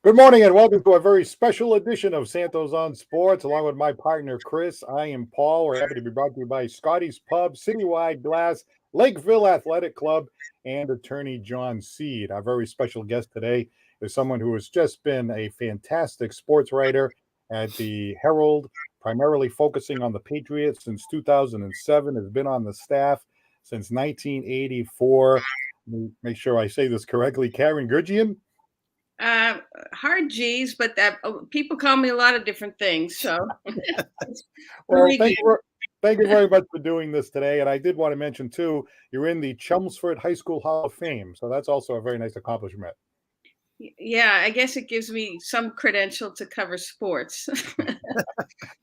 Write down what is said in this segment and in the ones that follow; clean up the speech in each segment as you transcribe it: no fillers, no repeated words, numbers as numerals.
Good morning and welcome to a very special edition of Santos on Sports. Along with my partner Chris, I am Paul. We're happy to be brought to you by Scotty's Pub, Citywide Glass, Lakeville Athletic Club, and attorney John Seed. Our very special guest today is someone who has just been a fantastic sports writer at the Herald, primarily focusing on the Patriots since 2007, has been on the staff since 1984. Let me make sure I say this correctly. Karen Guregian. Hard G's, but people call me a lot of different things. So, well, thank you very much for doing this today. And I did want to mention too, you're in the Chelmsford High School Hall of Fame, so that's also a very nice accomplishment. Yeah, I guess it gives me some credential to cover sports.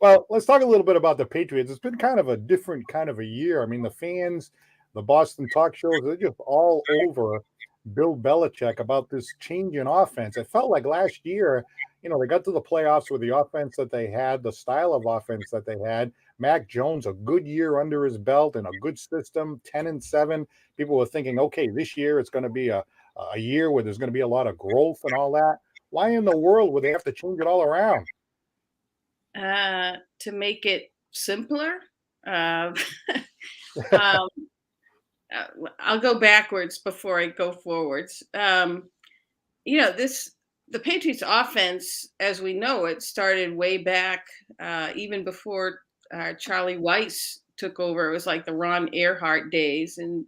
Well, let's talk a little bit about the Patriots. It's been kind of a different kind of a year. I mean, the fans, the Boaston talk shows, they're just all over Bill Belichick about this change in offense. It felt like last year, they got to the playoffs with the offense that they had, the style of offense that they had. Mac Jones, a good year under his belt and a good system, 10-7. People were thinking, okay, this year it's going to be a year where there's going to be a lot of growth and all that. Why in the world would they have to change it all around? To make it simpler. I'll go backwards before I go forwards. The Patriots offense, as we know it, started way back, even before Charlie Weiss took over. It was like the Ron Earhart days. And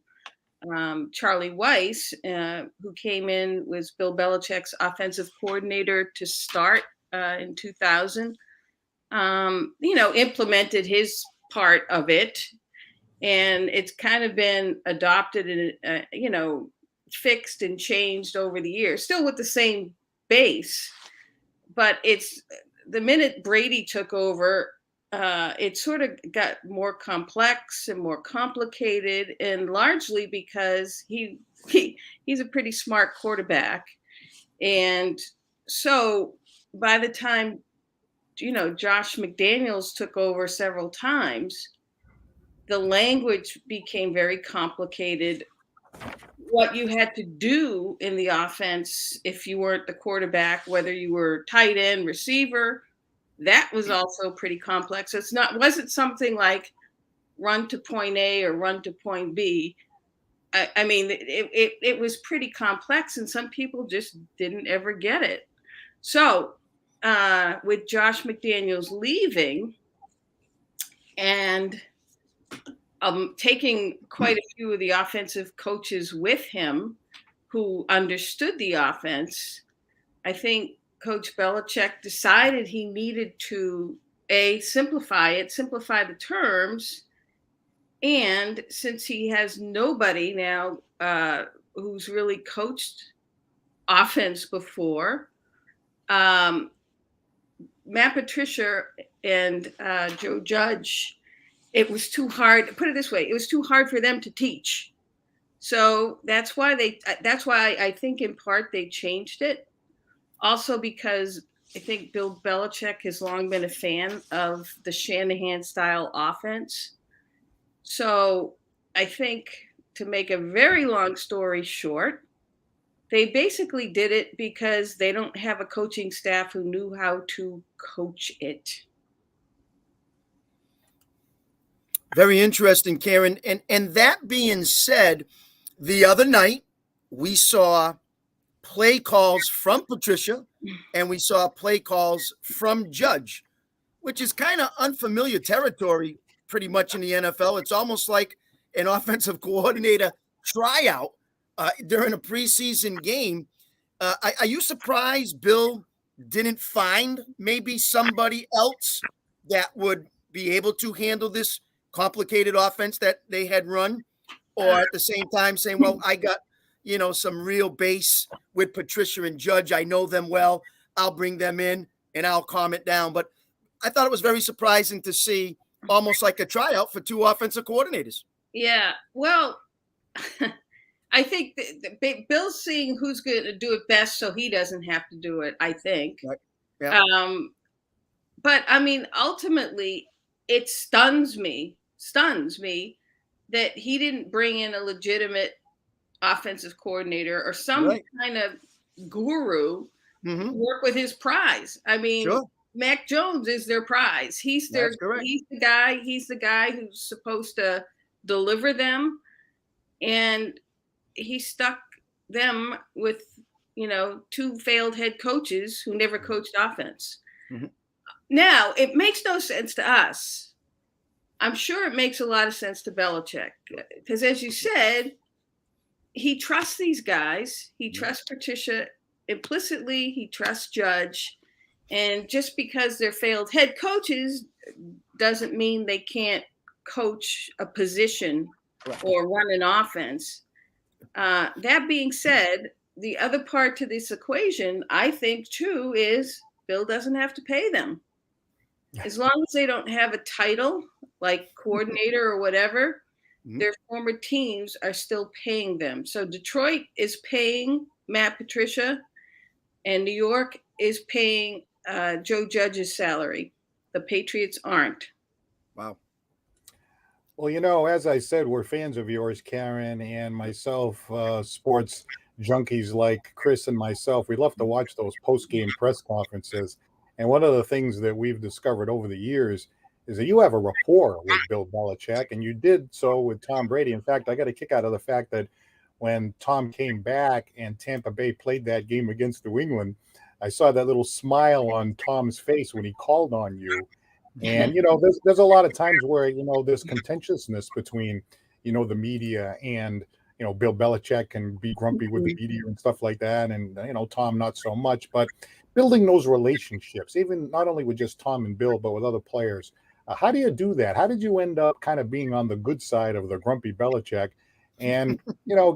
Charlie Weiss, who came in, was Bill Belichick's offensive coordinator to start in 2000, implemented his part of it. And it's kind of been adopted and, fixed and changed over the years, still with the same base. But it's the minute Brady took over, it sort of got more complex and more complicated, and largely because he's a pretty smart quarterback. And so by the time, Josh McDaniels took over several times, the language became very complicated. What you had to do in the offense, if you weren't the quarterback, whether you were tight end, receiver, that was also pretty complex. Wasn't something like run to point A or run to point B. I mean, it was pretty complex, and some people just didn't ever get it. So with Josh McDaniels leaving and taking quite a few of the offensive coaches with him who understood the offense, I think Coach Belichick decided he needed to simplify the terms. And since he has nobody now who's really coached offense before, Matt Patricia and Joe Judge, it was too hard. Put it this way, it was too hard for them to teach. So that's why I think in part they changed it. Also because I think Bill Belichick has long been a fan of the Shanahan style offense. So I think, to make a very long story short, they basically did it because they don't have a coaching staff who knew how to coach it. Very interesting, Karen. And that being said, the other night we saw play calls from Patricia and we saw play calls from Judge, which is kind of unfamiliar territory pretty much in the NFL. It's almost like an offensive coordinator tryout during a preseason game. Are you surprised Bill didn't find maybe somebody else that would be able to handle this complicated offense that they had run, or at the same time saying, well, I got, some real base with Patricia and Judge. I know them well. I'll bring them in and I'll calm it down. But I thought it was very surprising to see almost like a tryout for two offensive coordinators. Yeah, well, I think Bill's seeing who's going to do it best so he doesn't have to do it, I think. Right. Yeah. But I mean, ultimately, it stuns me that he didn't bring in a legitimate offensive coordinator or some kind of guru work with his prize. I mean, Sure. Mac Jones is their prize. He's That's correct. the guy. He's the guy who's supposed to deliver them, and he stuck them with, two failed head coaches who never coached offense. Now, it makes no sense to us. I'm sure it makes a lot of sense to Belichick because, as you said, he trusts these guys. He trusts Patricia implicitly. He trusts Judge. And just because they're failed head coaches doesn't mean they can't coach a position or run an offense. That being said, the other part to this equation, I think, too, is Bill doesn't have to pay them. As long as they don't have a title like coordinator or whatever, their former teams are still paying them. So Detroit is paying Matt Patricia, and New York is paying Joe Judge's salary. The Patriots aren't. Wow. Well, as I said, we're fans of yours, Karen, and myself, sports junkies like Chris and myself. We love to watch those post-game press conferences. And one of the things that we've discovered over the years is that you have a rapport with Bill Belichick, and you did so with Tom Brady. In fact, I got a kick out of the fact that when Tom came back and Tampa Bay played that game against New England, I saw that little smile on Tom's face when he called on you. And, there's a lot of times where, there's contentiousness between, the media and, Bill Belichick can be grumpy with the media and stuff like that. And, Tom, not so much. But building those relationships, even not only with just Tom and Bill, but with other players. How do you do that? How did you end up kind of being on the good side of the grumpy Belichick and,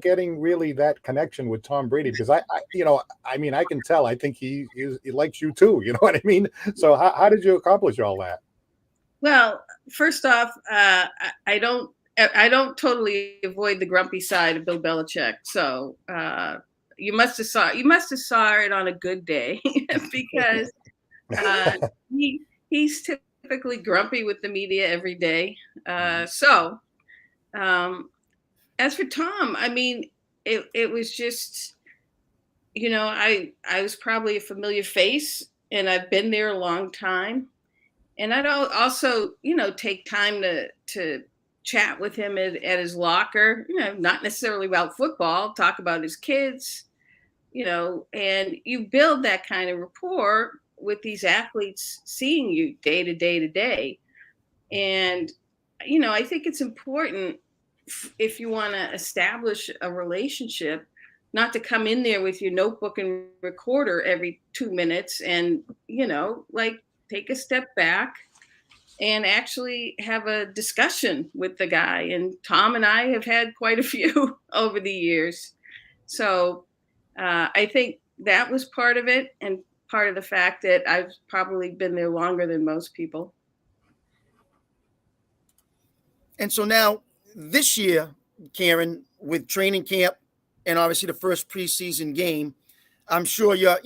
getting really that connection with Tom Brady? Because I can tell, I think he likes you too. You know what I mean? So how did you accomplish all that? Well, first off, I don't totally avoid the grumpy side of Bill Belichick. So you must have saw it on a good day because he's typically grumpy with the media every day. So as for Tom, I mean, it was just, I was probably a familiar face, and I've been there a long time. And I'd also, take time to chat with him at his locker, not necessarily about football, talk about his kids, and you build that kind of rapport with these athletes seeing you day to day to day. And, I think it's important if you want to establish a relationship, not to come in there with your notebook and recorder every 2 minutes and, take a step back and actually have a discussion with the guy. And Tom and I have had quite a few over the years. So I think that was part of it, and part of the fact that I've probably been there longer than most people. And so now this year, Karen, with training camp and obviously the first preseason game, I'm sure you're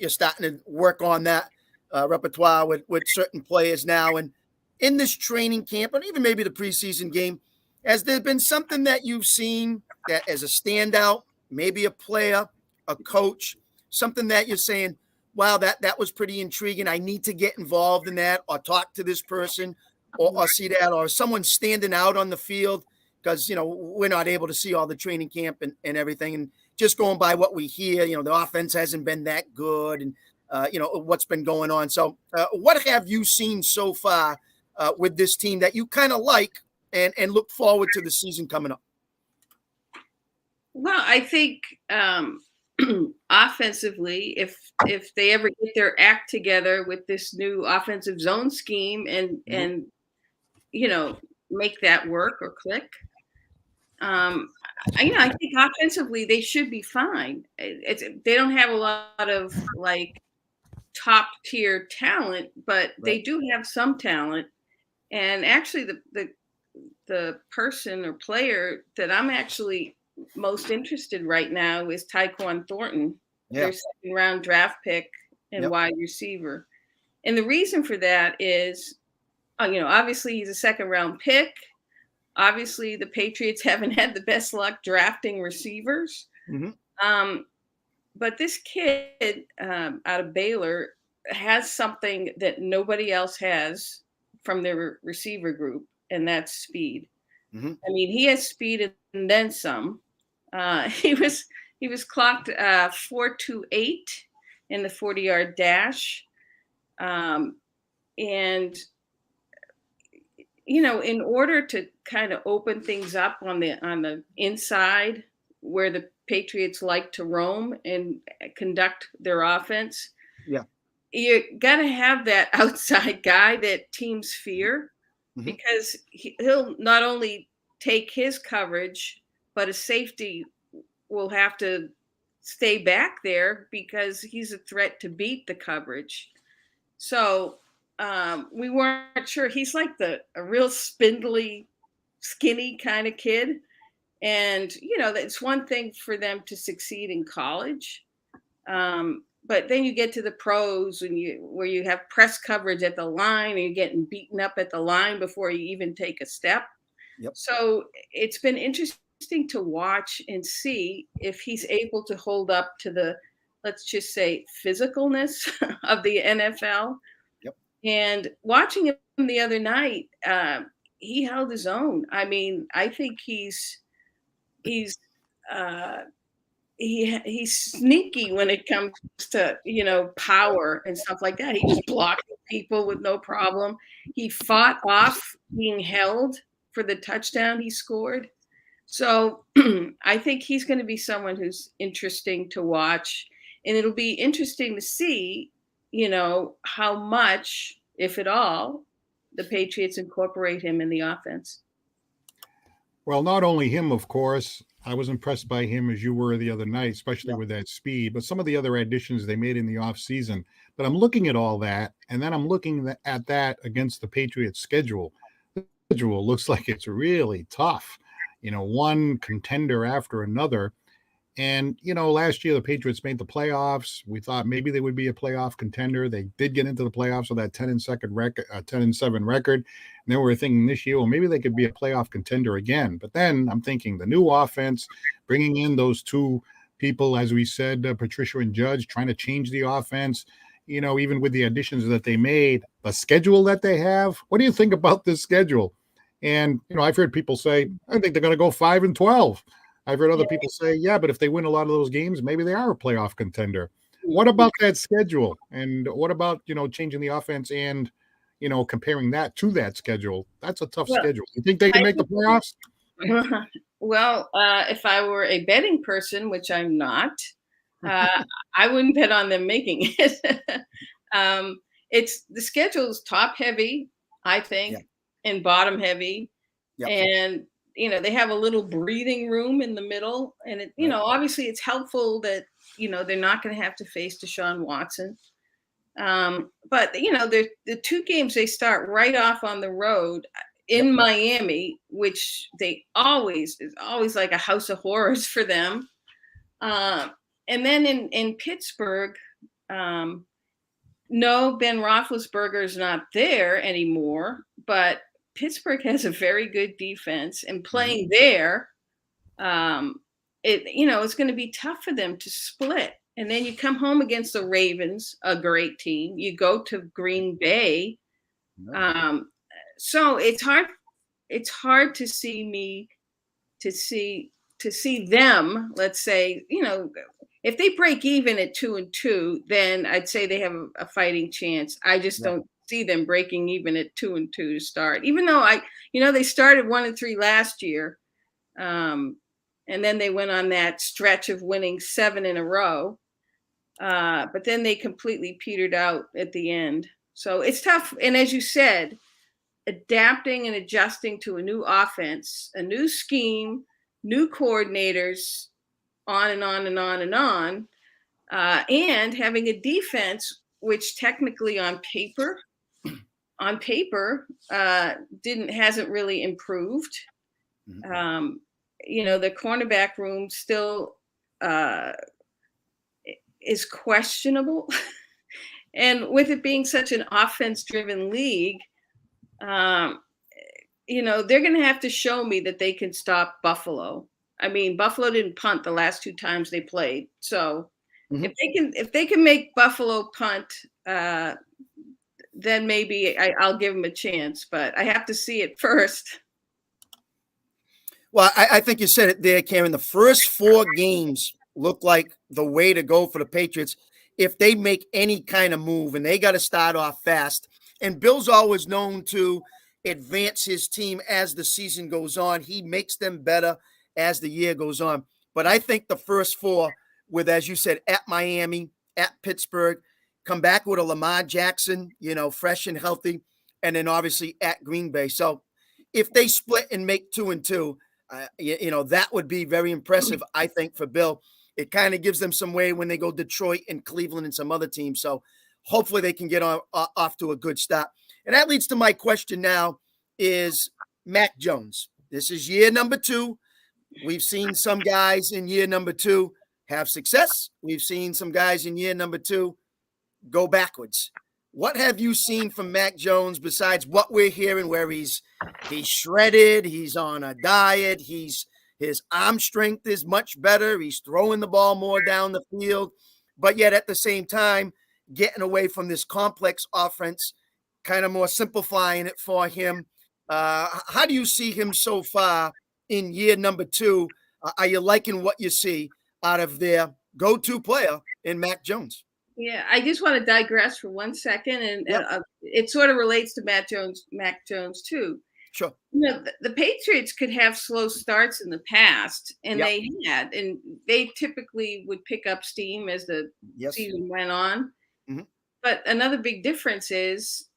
starting to work on that repertoire with certain players now. And in this training camp, and even maybe the preseason game, has there been something that you've seen that as a standout, maybe a player, a coach, something that you're saying, wow, that was pretty intriguing. I need to get involved in that, or talk to this person, or see that, or someone standing out on the field? Because, we're not able to see all the training camp and everything. And just going by what we hear, the offense hasn't been that good, and, what's been going on. So what have you seen so far with this team that you kind of like and look forward to the season coming up? Well, I think offensively, if they ever get their act together with this new offensive zone scheme and make that work or click, I think offensively they should be fine. They don't have a lot of top tier talent, but they do have some talent. And actually, the person or player that I'm actually most interested right now is Taekwon Thornton, their second round draft pick and wide receiver. And the reason for that is, obviously he's a second round pick. Obviously, the Patriots haven't had the best luck drafting receivers. but this kid out of Baylor has something that nobody else has from their receiver group, and that's speed. Mm-hmm. I mean, he has speed and then some. He was clocked 4.28 in the 40-yard dash, and in order to kind of open things up on the inside where the Patriots like to roam and conduct their offense, Yeah. you got to have that outside guy that teams fear, Mm-hmm. because he'll not only take his coverage, but a safety will have to stay back there because he's a threat to beat the coverage. So we weren't sure. He's like a real spindly, skinny kind of kid. And, it's one thing for them to succeed in college. But then you get to the pros where you have press coverage at the line and you're getting beaten up at the line before you even take a step. Yep. So it's been interesting to watch and see if he's able to hold up to the, let's just say, physicalness of the NFL. Yep. And watching him the other night, he held his own. I mean, I think he's sneaky when it comes to power and stuff like that. He was blocking people with no problem. He fought off being held for the touchdown he scored. So I think he's going to be someone who's interesting to watch, and it'll be interesting to see how much, if at all, the Patriots incorporate him in the offense. Well, not only him, of course. I was impressed by him as you were the other night, especially with that speed, but some of the other additions they made in the offseason. But I'm looking at all that, and then I'm looking at that against the Patriots' schedule. The schedule looks like it's really tough, one contender after another. And, last year the Patriots made the playoffs. We thought maybe they would be a playoff contender. They did get into the playoffs with that 10-7 record. And then we were thinking this year, well, maybe they could be a playoff contender again. But then I'm thinking the new offense, bringing in those two people, as we said, Patricia and Judge, trying to change the offense, even with the additions that they made, the schedule that they have. What do you think about this schedule? And, I've heard people say, I think they're going to go 5-12. I've heard other people say, yeah, but if they win a lot of those games, maybe they are a playoff contender. What about that schedule? And what about, changing the offense and, comparing that to that schedule? That's a tough schedule. You think they can make the playoffs? Well, if I were a betting person, which I'm not, I wouldn't bet on them making it. The schedule's top heavy, I think, and bottom heavy. Yep. And they have a little breathing room in the middle, and obviously it's helpful that they're not going to have to face Deshaun Watson. But the two games they start right off on the road in Miami, which is always like a house of horrors for them. And then in Pittsburgh, no, Ben Roethlisberger is not there anymore, but Pittsburgh has a very good defense, and playing there, it's going to be tough for them to split. And then you come home against the Ravens, a great team. You go to Green Bay. So it's hard. It's hard to see them. Let's say, if they break even at 2-2, then I'd say they have a fighting chance. I just don't see them breaking even at 2-2 to start, even though they started 1-3 last year. And then they went on that stretch of winning 7 in a row. But then they completely petered out at the end. So it's tough. And as you said, adapting and adjusting to a new offense, a new scheme, new coordinators, on and on and on and on, and having a defense which technically on paper hasn't really improved. The cornerback room still is questionable. And with it being such an offense-driven league, they're going to have to show me that they can stop Buffalo. I mean, Buffalo didn't punt the last 2 times they played. So Mhm. If they can make Buffalo punt, then maybe I'll give them a chance. But I have to see it first. Well, I think you said it there, Karen. The first 4 games look like the way to go for the Patriots if they make any kind of move, and they got to start off fast. And Bill's always known to advance his team as the season goes on. He makes them better as the year goes on. But I think the first 4, with, as you said, at Miami, at Pittsburgh, come back with a Lamar Jackson, fresh and healthy, and then obviously at Green Bay. So if they split and make 2-2, that would be very impressive, I think, for Bill. It kind of gives them some way when they go Detroit and Cleveland and some other teams. So hopefully they can get off to a good start. And that leads to my question now is Mac Jones. This is year number 2. We've seen some guys in year number 2 have success. We've seen some guys in year number 2 go backwards. What have you seen from Mac Jones besides what we're hearing where he's shredded, he's on a diet, his arm strength is much better, he's throwing the ball more down the field, but yet at the same time getting away from this complex offense, kind of more simplifying it for him. How do you see him so far in year number 2? Are you liking what you see out of their go-to player in Mac Jones? Yeah, I just want to digress for 1 second, and Yep. it sort of relates to Mac Jones too. Sure. The Patriots could have slow starts in the past, and Yep. they had, and they typically would pick up steam as the Yes. season went on. Mhm. But another big difference is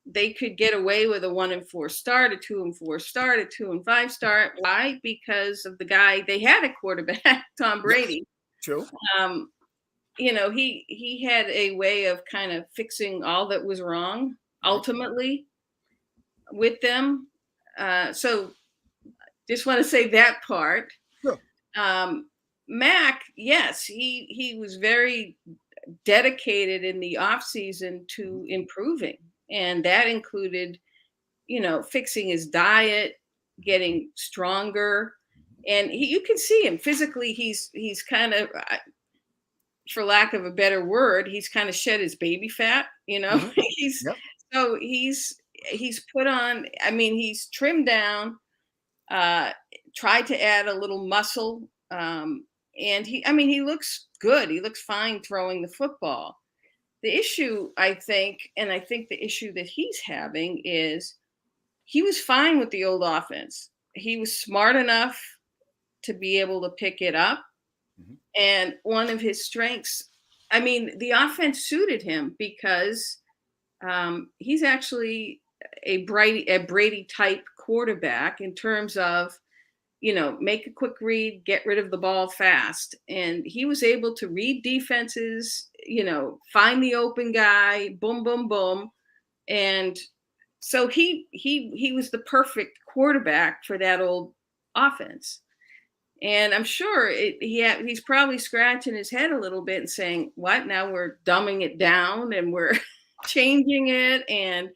they could get away with a 1-4 start, a 2-4 start, a 2-5 start. Why? Because of the guy they had at quarterback, Tom Brady. True. He had a way of kind of fixing all that was wrong ultimately with them. So just want to say that part. Sure. Mac, yes, he was very dedicated in the off season to improving, and that included, fixing his diet, getting stronger, and you can see him physically. He's kind of, for lack of a better word, he's kind of shed his baby fat. Mhm. he's Yep. so he's put on. I mean, he's trimmed down. Tried to add a little muscle, and he looks good. He looks fine throwing the football. The issue, I think the issue that he's having is he was fine with the old offense. He was smart enough to be able to pick it up. Mhm. And one of his strengths, the offense suited him because he's actually a Brady type quarterback in terms of, make a quick read, get rid of the ball fast. And he was able to read defenses, find the open guy, boom, boom, boom. And so he was the perfect quarterback for that old offense. And I'm sure he's probably scratching his head a little bit and saying, what, now we're dumbing it down and we're changing it. And,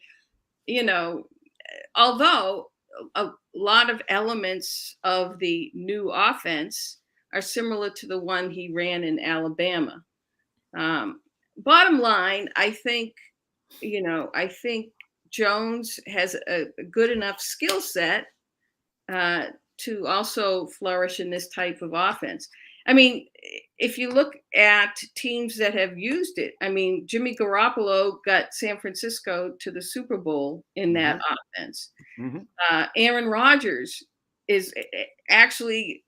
although a lot of elements of the new offense are similar to the one he ran in Alabama. Bottom line, I think Jones has a good enough skill set to also flourish in this type of offense. If you look at teams that have used it, Jimmy Garoppolo got San Francisco to the Super Bowl in that offense. Mhm. Aaron Rodgers is actually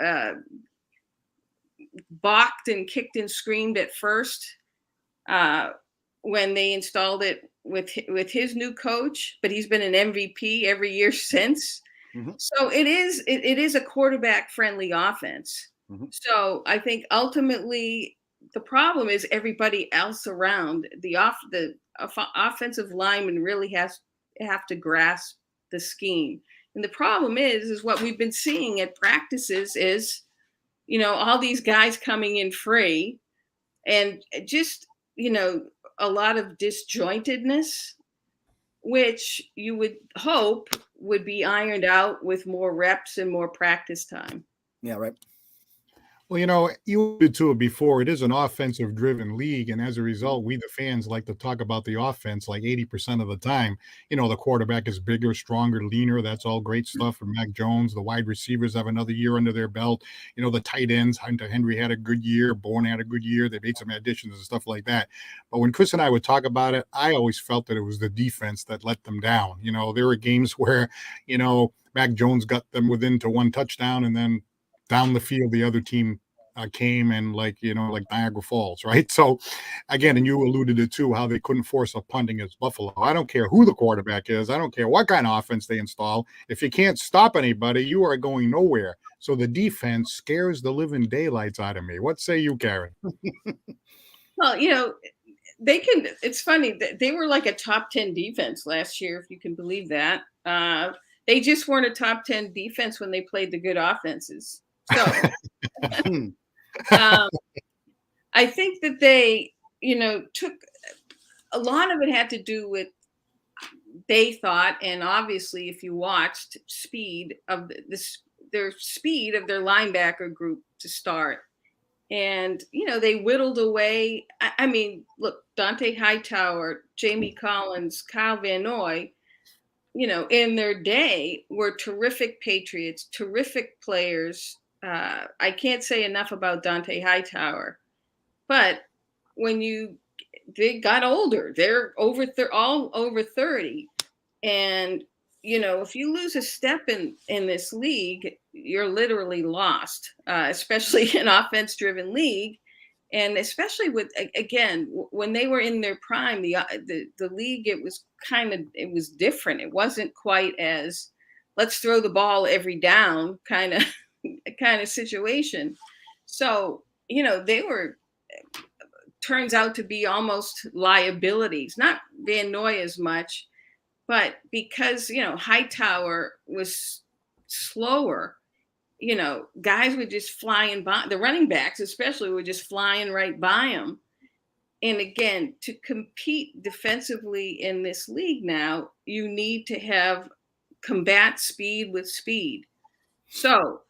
balked and kicked and screamed at first when they installed it with his new coach, but he's been an MVP every year since. Mhm. So it is a quarterback friendly offense. Mhm. So I think ultimately the problem is everybody else around the offensive lineman really have to grasp the scheme. And the problem is what we've been seeing at practices is, all these guys coming in free and just, a lot of disjointedness, which you would hope would be ironed out with more reps and more practice time. Yeah, right. Well, you alluded to it before. It is an offensive driven league. And as a result, we, the fans, like to talk about the offense like 80% of the time. The quarterback is bigger, stronger, leaner. That's all great stuff for Mac Jones. The wide receivers have another year under their belt. The tight ends, Hunter Henry had a good year. Bourne had a good year. They made some additions and stuff like that. But when Chris and I would talk about it, I always felt that it was the defense that let them down. There were games where, Mac Jones got them within to one touchdown, and then down the field, the other team came and like Niagara Falls, right? So again, and you alluded to too, how they couldn't force a punt against Buffalo. I don't care who the quarterback is. I don't care what kind of offense they install. If you can't stop anybody, you are going nowhere. So the defense scares the living daylights out of me. What say you, Karen? Well, they can. It's funny. They were like a top 10 defense last year, if you can believe that. They just weren't a top 10 defense when they played the good offenses. So I think that they, took a lot of it had to do with, they thought, and obviously if you watched, speed of their speed of their linebacker group to start. And, they whittled away. I mean, look, Dante Hightower, Jamie Collins, Kyle Van Noy, in their day were terrific Patriots, terrific players. I can't say enough about Dante Hightower, but when they got older, they're all over 30. And, if you lose a step in this league, you're literally lost, especially in offense-driven league. And especially with, again, when they were in their prime, the league, it was different. It wasn't quite as let's throw the ball every down kind of situation. So, they were, turns out to be almost liabilities, not Van Noy as much, but because, Hightower was slower, guys were just flying by. The running backs especially were just flying right by him. And again, to compete defensively in this league now, you need to combat speed with speed. So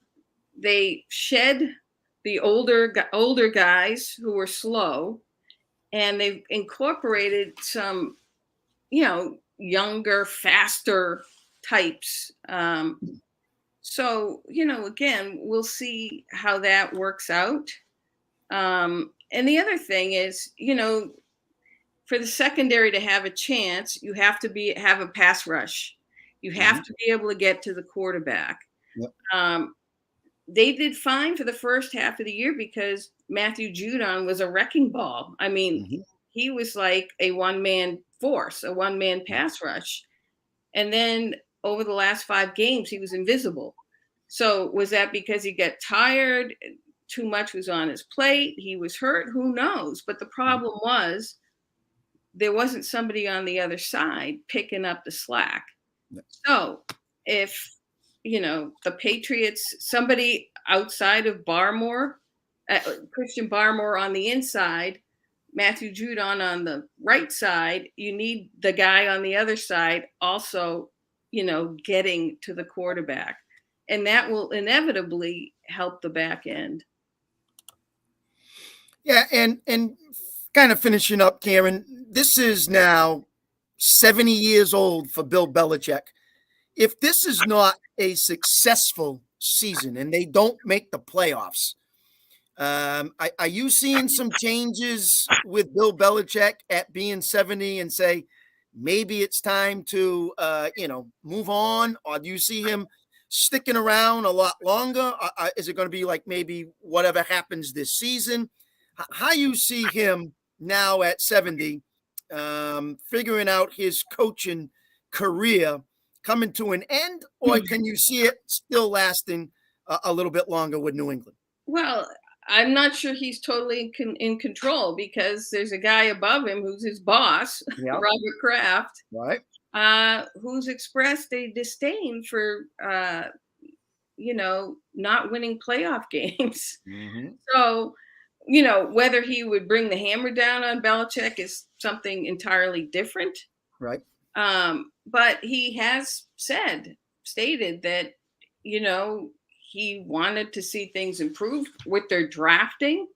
they shed the older guys who were slow, and they've incorporated some, younger, faster types. So, again, we'll see how that works out. And the other thing is, for the secondary to have a chance, you have to have a pass rush. You have to be able to get to the quarterback. Yep. They did fine for the first half of the year because Matthew Judon was a wrecking ball. I mean, he was like a one-man force, a one-man pass rush. And then over the last 5 games, he was invisible. So was that because he got tired? Too much was on his plate? He was hurt? Who knows? But the problem was there wasn't somebody on the other side picking up the slack. So if, the Patriots, somebody outside of Barmore, Christian Barmore on the inside, Matthew Judon on the right side, you need the guy on the other side also, getting to the quarterback. And that will inevitably help the back end. Yeah, and kind of finishing up, Karen, this is now 70 years old for Bill Belichick. If this is not a successful season and they don't make the playoffs, are you seeing some changes with Bill Belichick at being 70 and say, maybe it's time to, move on? Or do you see him sticking around a lot longer? Is it going to be like maybe whatever happens this season? How you see him now at 70, figuring out his coaching career coming to an end, or can you see it still lasting a little bit longer with New England? Well, I'm not sure he's totally in control because there's a guy above him who's his boss, Robert Kraft, right? Who's expressed a disdain for, not winning playoff games. So, whether he would bring the hammer down on Belichick is something entirely different. Right. But he has stated that, he wanted to see things improve with their drafting.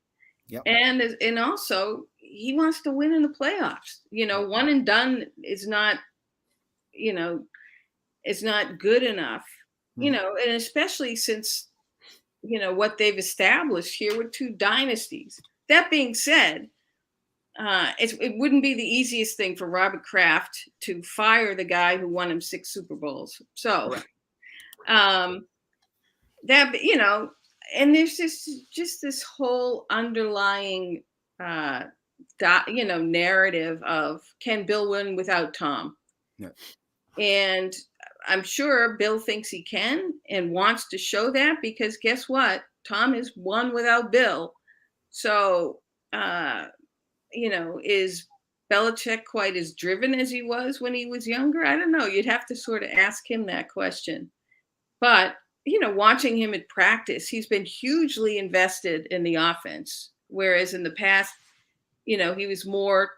Yep. And also he wants to win in the playoffs. One and done is not, is not good enough, and especially since, what they've established here with 2 dynasties. That being said, it wouldn't be the easiest thing for Robert Kraft to fire the guy who won him 6 Super Bowls. So, and there's just this whole underlying, narrative of, can Bill win without Tom? Yeah. And I'm sure Bill thinks he can and wants to show that, because guess what? Tom has won without Bill. So, is Belichick quite as driven as he was when he was younger? I don't know. You'd have to sort of ask him that question. But, watching him at practice, he's been hugely invested in the offense. Whereas in the past, he was more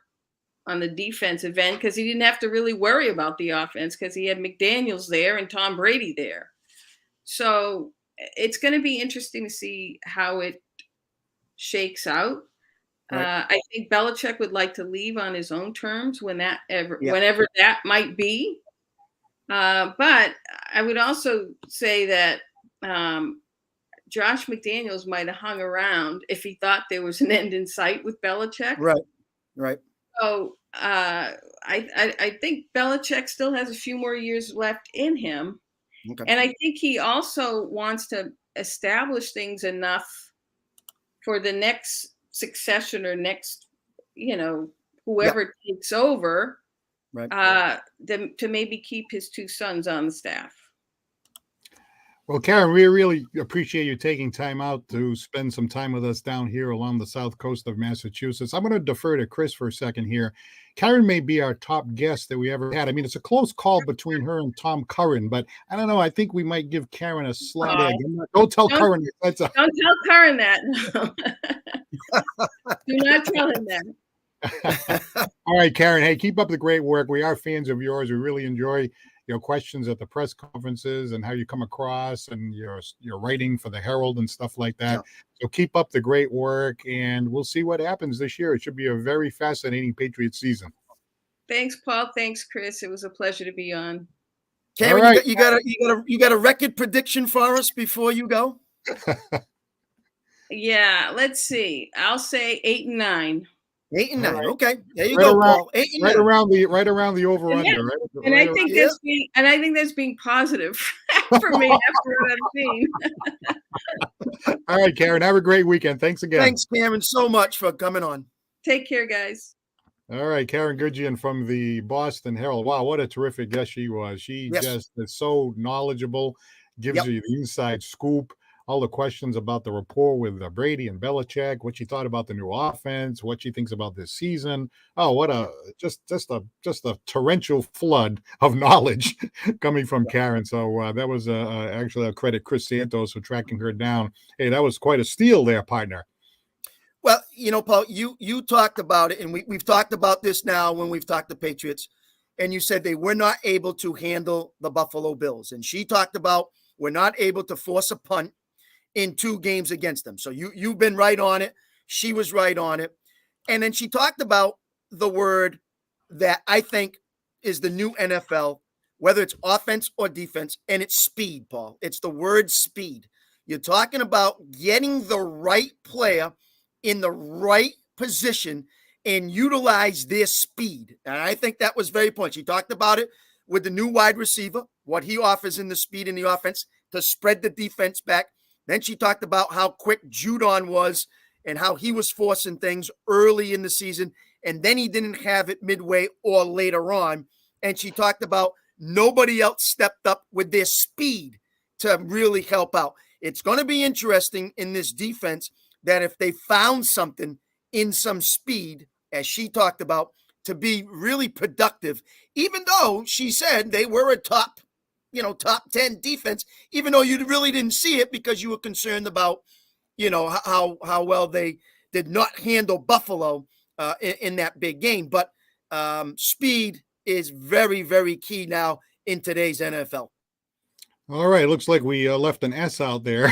on the defensive end because he didn't have to really worry about the offense because he had McDaniels there and Tom Brady there. So it's going to be interesting to see how it shakes out. Right. I think Belichick would like to leave on his own terms whenever that might be. But I would also say that Josh McDaniels might have hung around if he thought there was an end in sight with Belichick. Right. So I think Belichick still has a few more years left in him. Okay. And I think he also wants to establish things enough for the next succession or next, whoever takes over, to maybe keep his 2 sons on the staff. Well, Karen, we really appreciate you taking time out to spend some time with us down here along the south coast of Massachusetts. I'm going to defer to Chris for a second here. Karen may be our top guest that we ever had. I mean, it's a close call between her and Tom Curran, but I don't know. I think we might give Karen a slight edge. Don't tell Curran. Don't tell Curran that. No. Do not tell him that. All right, Karen. Hey, keep up the great work. We are fans of yours. We really enjoy your questions at the press conferences and how you come across and your writing for the Herald and stuff like that. Yeah. So keep up the great work, and we'll see what happens this year. It should be a very fascinating Patriots season. Thanks, Paul. Thanks, Chris. It was a pleasure to be on. Karen, right. you got a record prediction for us before you go? Yeah, let's see. I'll say 8 and 9. 8 and 9. Right. Okay, there you go, Paul. 8 and 9. Right around the over under. Right? And I think that's being positive for me after what I've seen. All right, Karen. Have a great weekend. Thanks again. Thanks, Karen, so much for coming on. Take care, guys. All right, Karen Guregian from the Boaston Herald. Wow, what a terrific guest she was. She just is so knowledgeable, gives you the inside scoop. All the questions about the rapport with Brady and Belichick, what she thought about the new offense, what she thinks about this season. Oh, what a just a torrential flood of knowledge coming from Karen. So that was actually a credit Chris Santos for tracking her down. Hey, that was quite a steal there, partner. Well, Paul, you talked about it, and we've talked about this now when we've talked to Patriots, and you said they were not able to handle the Buffalo Bills, and she talked about we're not able to force a punt in 2 games against them. So you've been right on it. She was right on it. And then she talked about the word that I think is the new NFL, whether it's offense or defense, and it's speed, Paul. It's the word speed. You're talking about getting the right player in the right position and utilize their speed. And I think that was very important. She talked about it with the new wide receiver, what he offers in the speed in the offense to spread the defense back. Then she talked about how quick Judon was and how he was forcing things early in the season, and then he didn't have it midway or later on. And she talked about nobody else stepped up with their speed to really help out. It's going to be interesting in this defense that if they found something in some speed, as she talked about, to be really productive, even though she said they were a top 10 defense, even though you really didn't see it because you were concerned about, how well they did not handle Buffalo in that big game. But speed is very, very key now in today's NFL. All right, looks like we left an S out there.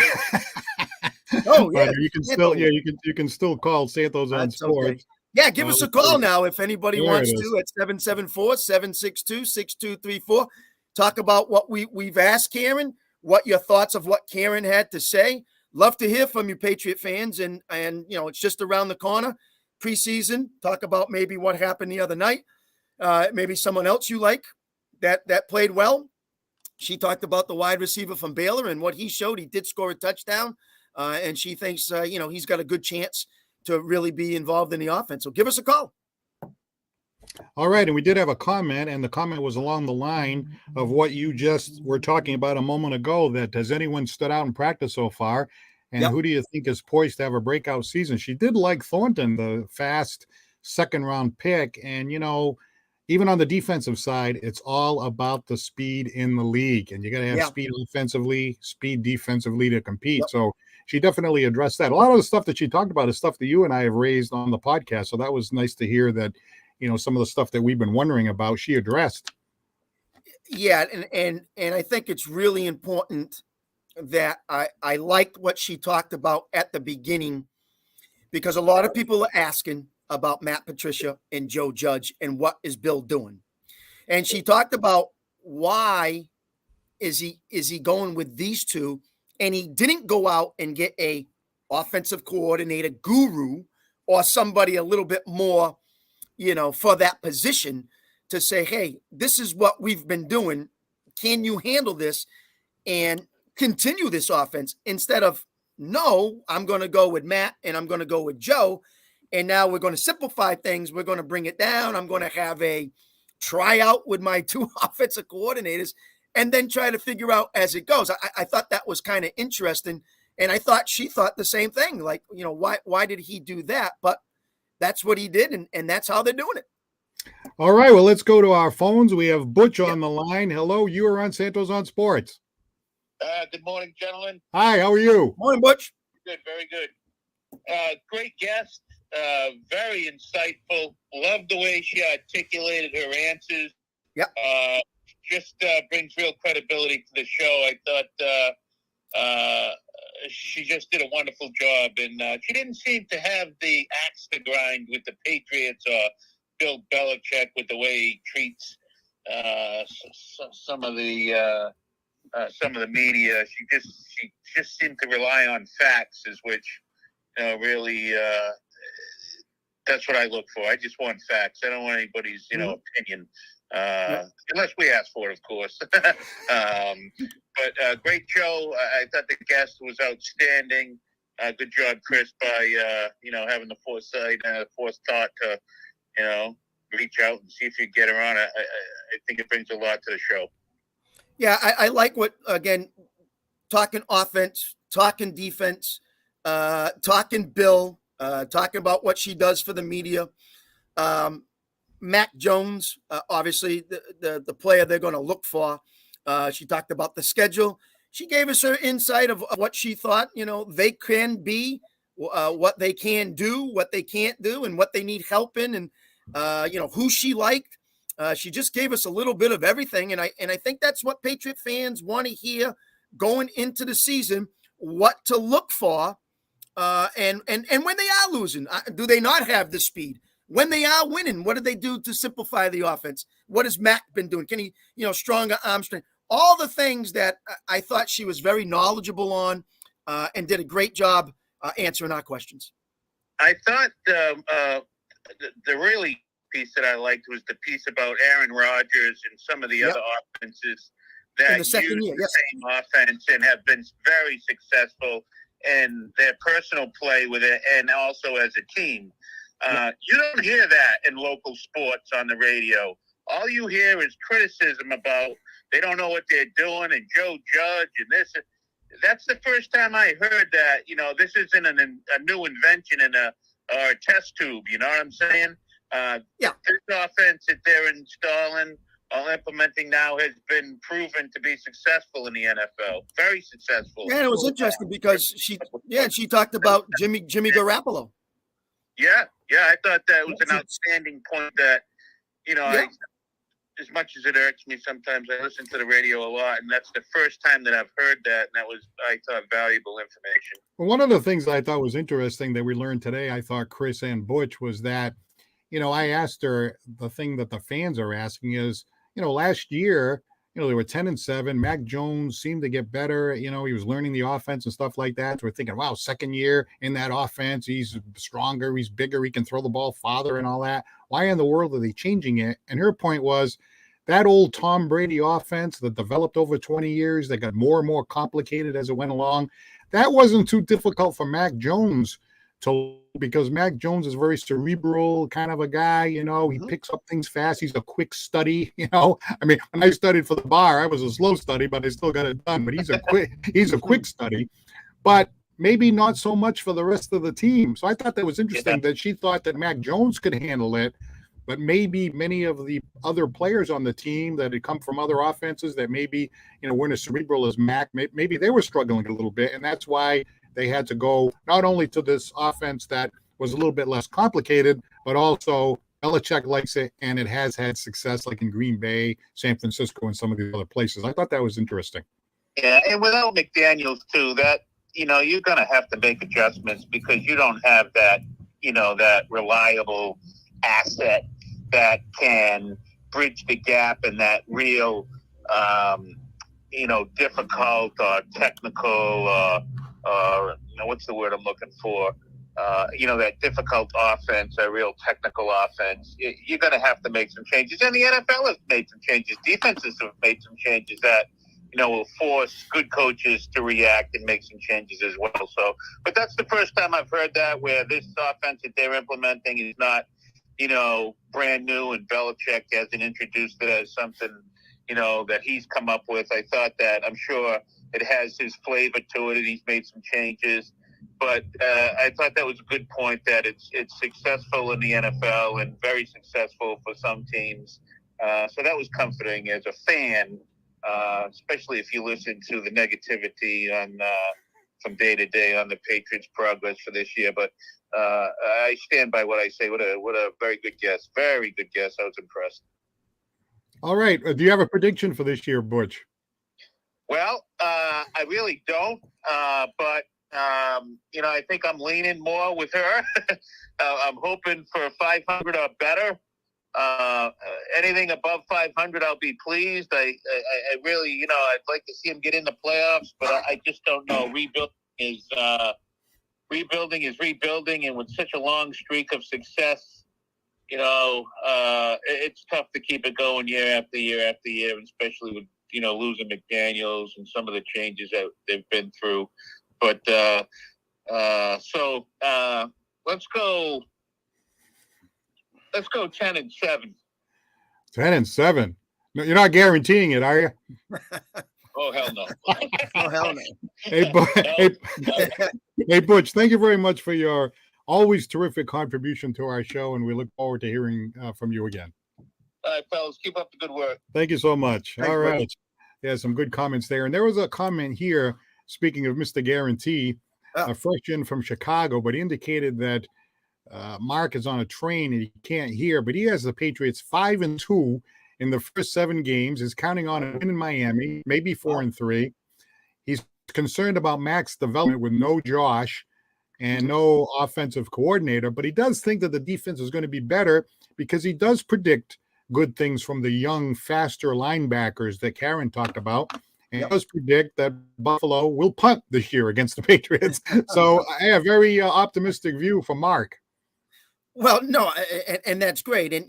Oh yeah, But you can still, yeah, you can still call Santos on that's okay. Sports. Yeah, give us a Let's call see. now if anybody There it wants is. to at 774-762-6234. Talk about what we've asked Karen, what your thoughts of what Karen had to say. Love to hear from you, Patriot fans. And it's just around the corner, preseason. Talk about maybe what happened the other night. Maybe someone else you like that played well. She talked about the wide receiver from Baylor and what he showed. He did score a touchdown, and she thinks he's got a good chance to really be involved in the offense. So give us a call. All right, and we did have a comment, and the comment was along the line of what you just were talking about a moment ago, that has anyone stood out in practice so far, and Yep. who do you think is poised to have a breakout season? She did like Thornton, the fast second-round pick, and, even on the defensive side, it's all about the speed in the league, and you got to have Yeah. speed offensively, speed defensively to compete. Yep. So she definitely addressed that. A lot of the stuff that she talked about is stuff that you and I have raised on the podcast, so that was nice to hear that, some of the stuff that we've been wondering about, she addressed. Yeah, and I think it's really important that I liked what she talked about at the beginning, because a lot of people are asking about Matt Patricia and Joe Judge and what is Bill doing. And she talked about why is he going with these two, and he didn't go out and get a offensive coordinator guru or somebody a little bit more, for that position to say, hey, this is what we've been doing. Can you handle this and continue this offense? Instead of, no, I'm going to go with Matt and I'm going to go with Joe. And now we're going to simplify things. We're going to bring it down. I'm going to have a tryout with my two offensive coordinators and then try to figure out as it goes. I thought that was kind of interesting. And I thought she thought the same thing. Like, why did he do that? But that's what he did. And that's how they're doing it. All right, well, let's go to our phones. We have Butch on the line. Hello, you are on Santos on Sports. Good morning, gentlemen. Hi, how are you? Morning, Butch. Good, very good. Great guest. Very insightful. Love the way she articulated her answers. Yep. Just brings real credibility to the show. I thought she just did a wonderful job, and she didn't seem to have the axe to grind with the Patriots or Bill Belichick with the way he treats some of the media. She just seemed to rely on facts, which really that's what I look for. I just want facts. I don't want anybody's opinion, unless we ask for it, of course. But great show. I thought the guest was outstanding. Good job, Chris, by having the foresight and forethought to reach out and see if you get her on. I think it brings a lot to the show. Yeah, I like what, again, talking offense, talking defense, talking Bill, talking about what she does for the media. Mac Jones, obviously the player they're going to look for. She talked about the schedule. She gave us her insight of what she thought, they can be, what they can do, what they can't do, and what they need help in, and, who she liked. She just gave us a little bit of everything, and I think that's what Patriot fans want to hear going into the season, what to look for, and when they are losing, do they not have the speed? When they are winning, what do they do to simplify the offense? What has Mac been doing? Can he, stronger arm strength? All the things that I thought she was very knowledgeable on, and did a great job answering our questions. I thought the really piece that I liked was the piece about Aaron Rodgers and some of the other offenses that use the same offense and have been very successful in their personal play with it and also as a team. You don't hear that in local sports on the radio. All you hear is criticism about they don't know what they're doing and Joe Judge and this. That's the first time I heard that, this isn't a new invention in a test tube. You know what I'm saying? This offense that they're installing or implementing now has been proven to be successful in the NFL. Very successful. Yeah, it was interesting because she talked about Jimmy Garoppolo. Yeah, I thought that was an outstanding point that, as much as it irks me sometimes, I listen to the radio a lot, and that's the first time that I've heard that, and that was, I thought, valuable information. Well, one of the things I thought was interesting that we learned today, I thought, Chris and Butch, was that, I asked her, the thing that the fans are asking is, last year, they were 10-7. Mac Jones seemed to get better. He was learning the offense and stuff like that. So we're thinking, wow, second year in that offense, he's stronger, he's bigger, he can throw the ball farther and all that. Why in the world are they changing it? And her point was that old Tom Brady offense that developed over 20 years, that got more and more complicated as it went along, that wasn't too difficult for Mac Jones because Mac Jones is very cerebral kind of a guy, he picks up things fast. He's a quick study, I mean, when I studied for the bar, I was a slow study, but I still got it done. But he's a quick study, but maybe not so much for the rest of the team. So I thought that was interesting that she thought that Mac Jones could handle it, but maybe many of the other players on the team that had come from other offenses that maybe, weren't as cerebral as Mac, maybe they were struggling a little bit. And that's why they had to go not only to this offense that was a little bit less complicated, but also Belichick likes it, and it has had success like in Green Bay, San Francisco, and some of the other places. I thought that was interesting. Yeah, and without McDaniels, too, that, you're going to have to make adjustments because you don't have that, that reliable asset that can bridge the gap and that real, difficult or technical what's the word I'm looking for? That difficult offense, a real technical offense. You're going to have to make some changes. And the NFL has made some changes. Defenses have made some changes that, will force good coaches to react and make some changes as well. So, but that's the first time I've heard that, where this offense that they're implementing is not, brand new, and Belichick hasn't introduced it as something, that he's come up with. I thought that, I'm sure it has his flavor to it, and he's made some changes. But I thought that was a good point, that it's successful in the NFL and very successful for some teams. So that was comforting as a fan, especially if you listen to the negativity on from day to day on the Patriots' progress for this year. But I stand by what I say. What a very good guess. Very good guess. I was impressed. All right. Do you have a prediction for this year, Butch? Well, I really don't. But I think I'm leaning more with her. I'm hoping for 500 or better. Anything above 500, I'll be pleased. I really, I'd like to see him get in the playoffs, but I just don't know. Rebuilding is rebuilding, and with such a long streak of success, it's tough to keep it going year after year after year, and especially with losing McDaniels and some of the changes that they've been through. But so let's go 10-7. 10-7. No, you're not guaranteeing it, are you? Oh, hell no. Oh, hell no. Hey, Butch, thank you very much for your always terrific contribution to our show, and we look forward to hearing from you again. All right, fellas, keep up the good work. Thank you so much. Thanks, all right. Butch. Yeah, some good comments there. And there was a comment here, speaking of Mr. Guarantee, a fresh in from Chicago, but he indicated that Mark is on a train and he can't hear, but he has the Patriots 5-2 in the first 7 games. Is counting on a win in Miami, maybe 4-3. He's concerned about Mac's development with no Josh and no offensive coordinator, but he does think that the defense is going to be better because he does predict good things from the young, faster linebackers that Karen talked about. And he does predict that Buffalo will punt this year against the Patriots. So I have a very optimistic view for Mark. Well, and that's great. And,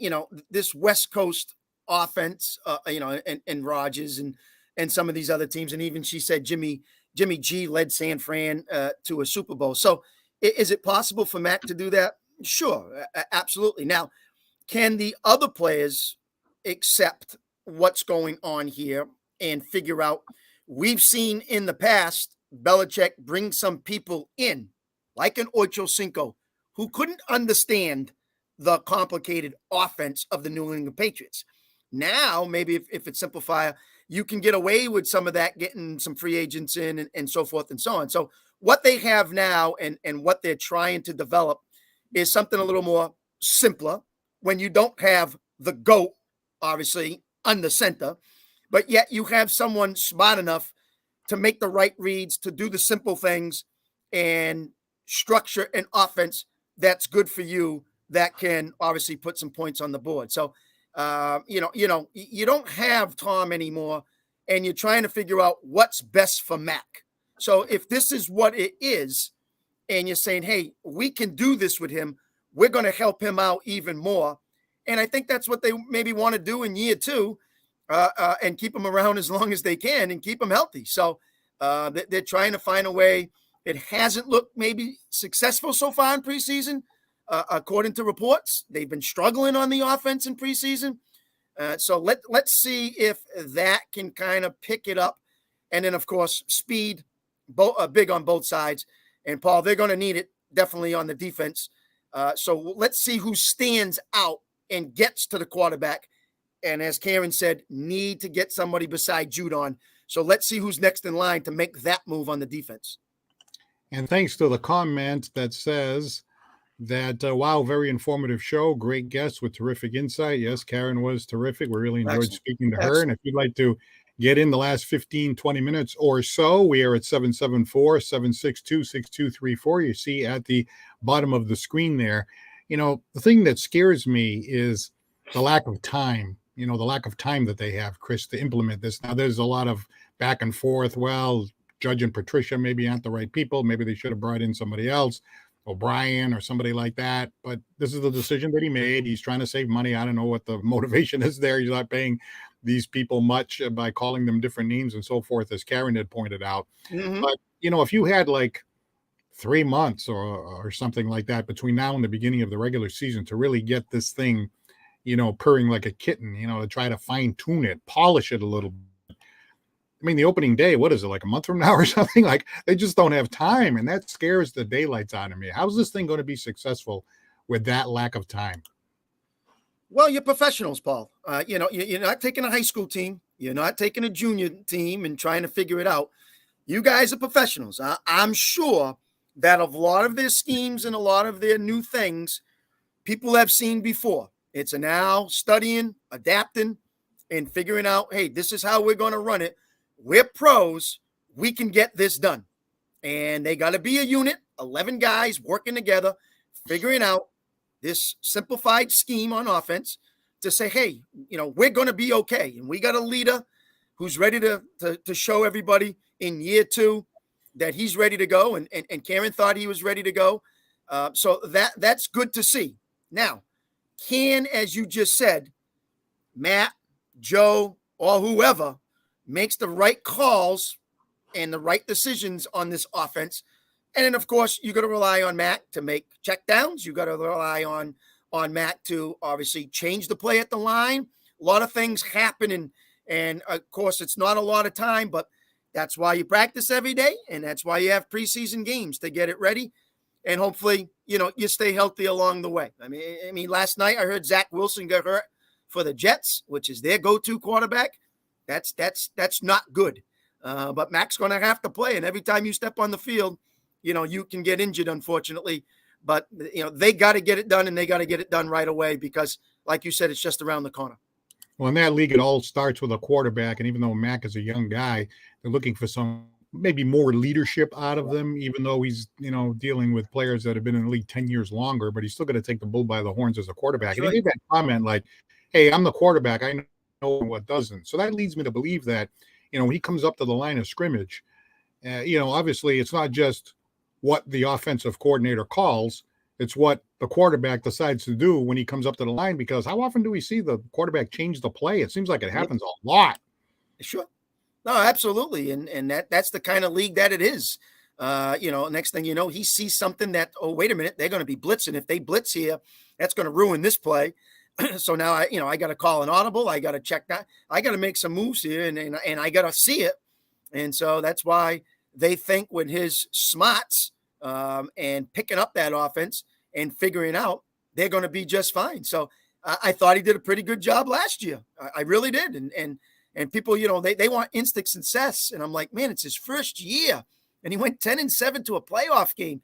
this West Coast offense, and Rodgers and some of these other teams. And even she said Jimmy G led San Fran to a Super Bowl. So is it possible for Mac to do that? Sure, absolutely. Now, can the other players accept what's going on here and figure out? We've seen in the past Belichick bring some people in, like an Ocho Cinco, who couldn't understand the complicated offense of the New England Patriots. Now, maybe if it's simplifier, you can get away with some of that, getting some free agents in and so forth and so on. So what they have now and what they're trying to develop is something a little more simpler when you don't have the GOAT, obviously, under center, but yet you have someone smart enough to make the right reads, to do the simple things and structure an offense that's good for you, that can obviously put some points on the board. So, you don't have Tom anymore, and you're trying to figure out what's best for Mac. So if this is what it is, and you're saying, hey, we can do this with him, we're going to help him out even more. And I think that's what they maybe want to do in year 2, and keep him around as long as they can and keep him healthy. So they're trying to find a way. It hasn't looked maybe successful so far in preseason. According to reports, they've been struggling on the offense in preseason. So let's see if that can kind of pick it up. And then, of course, speed, big on both sides. And, Paul, they're going to need it definitely on the defense. So let's see who stands out and gets to the quarterback. And as Karen said, need to get somebody beside Judon. So let's see who's next in line to make that move on the defense. And thanks to the comment that says that, wow, very informative show. Great guest with terrific insight. Yes, Karen was terrific. We really enjoyed speaking to her. And if you'd like to get in the last 15, 20 minutes or so, we are at 774-762-6234. You see at the bottom of the screen there. The thing that scares me is the lack of time, the lack of time that they have, Chris, to implement this. Now, there's a lot of back and forth. Well, Judge and Patricia maybe aren't the right people. Maybe they should have brought in somebody else, O'Brien or somebody like that. But this is the decision that he made. He's trying to save money. I don't know what the motivation is there. He's not paying these people much by calling them different names and so forth, as Karen had pointed out. Mm-hmm. But, if you had like 3 months or something like that between now and the beginning of the regular season to really get this thing, purring like a kitten, to try to fine tune it, polish it a little bit. I mean, the opening day, what is it, like a month from now or something? Like, they just don't have time, and that scares the daylights out of me. How's this thing going to be successful with that lack of time? Well, you're professionals, Paul. You're not taking a high school team. You're not taking a junior team and trying to figure it out. You guys are professionals. I'm sure that a lot of their schemes and a lot of their new things people have seen before. It's now studying, adapting, and figuring out, hey, this is how we're going to run it. We're pros. We can get this done. And they got to be a unit, 11 guys working together, figuring out this simplified scheme on offense to say, hey, we're going to be okay. And we got a leader who's ready to show everybody in year 2 that he's ready to go. And Karen thought he was ready to go. So that's good to see. Now, as you just said, Matt, Joe, or whoever makes the right calls and the right decisions on this offense. And then, of course, you got to rely on Matt to make checkdowns. You got to rely on Matt to obviously change the play at the line. A lot of things happen, and of course, it's not a lot of time, but that's why you practice every day, and that's why you have preseason games to get it ready. And hopefully, you stay healthy along the way. I mean, last night I heard Zach Wilson got hurt for the Jets, which is their go-to quarterback. That's not good. But Mac's going to have to play, and every time you step on the field, you can get injured, unfortunately. But they got to get it done, and they got to get it done right away because, like you said, it's just around the corner. Well, in that league, it all starts with a quarterback, and even though Mac is a young guy, they're looking for some maybe more leadership out of them, even though he's, dealing with players that have been in the league 10 years longer, but he's still going to take the bull by the horns as a quarterback. And he made that comment like, hey, I'm the quarterback. I know what doesn't. So that leads me to believe that, when he comes up to the line of scrimmage, obviously it's not just what the offensive coordinator calls, it's what the quarterback decides to do when he comes up to the line, because how often do we see the quarterback change the play? It seems like it happens a lot. Sure. No, absolutely. And that's the kind of league that it is. Next thing you know, he sees something that, oh, wait a minute, they're going to be blitzing. If they blitz here, that's going to ruin this play. So now I got to call an audible. I got to check that. I got to make some moves here and I got to see it. And so that's why they think with his smarts and picking up that offense and figuring out, they're going to be just fine. So I thought he did a pretty good job last year. I really did. And people, they want instant success. And I'm like, man, it's his first year. And he went 10-7 to a playoff game.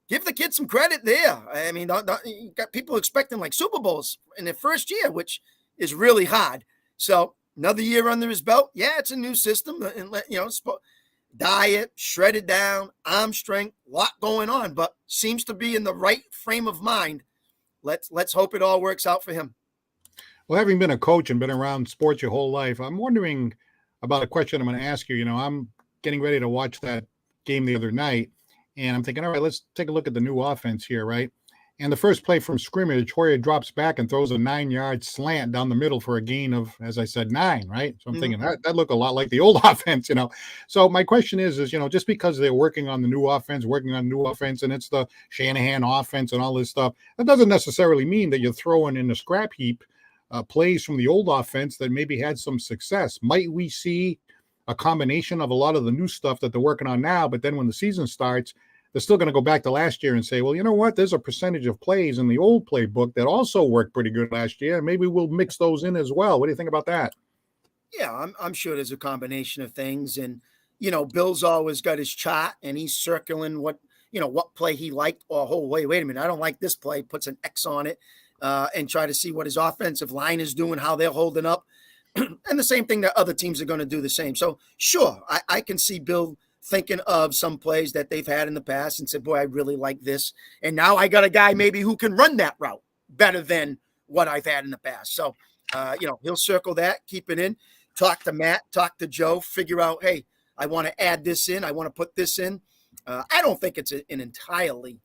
Give the kid some credit there. I mean, you got people expecting like Super Bowls in their first year, which is really hard. So another year under his belt. Yeah, it's a new system, and diet, shredded down, arm strength, lot going on, but seems to be in the right frame of mind. Let's hope it all works out for him. Well, having been a coach and been around sports your whole life, I'm wondering about a question I'm going to ask you. I'm getting ready to watch that game the other night, and I'm thinking, all right, let's take a look at the new offense here, right? And the first play from scrimmage, Hoyer drops back and throws a 9-yard slant down the middle for a gain of, as I said, 9, right? So I'm thinking that looked a lot like the old offense, So my question is, just because they're working on the new offense, and it's the Shanahan offense and all this stuff, that doesn't necessarily mean that you're throwing in a scrap heap plays from the old offense that maybe had some success. Might we see a combination of a lot of the new stuff that they're working on now, but then when the season starts, they're still going to go back to last year and say, well, you know what? There's a percentage of plays in the old playbook that also worked pretty good last year. Maybe we'll mix those in as well. What do you think about that? Yeah, I'm sure there's a combination of things. And, Bill's always got his chart and he's circling what play he liked. Or, oh, wait a minute. I don't like this play. Puts an X on it and try to see what his offensive line is doing, how they're holding up. And the same thing that other teams are going to do the same. So, sure, I can see Bill thinking of some plays that they've had in the past and said, boy, I really like this. And now I got a guy maybe who can run that route better than what I've had in the past. So, he'll circle that, keep it in, talk to Matt, talk to Joe, figure out, hey, I want to add this in. I want to put this in. I don't think it's an entirely,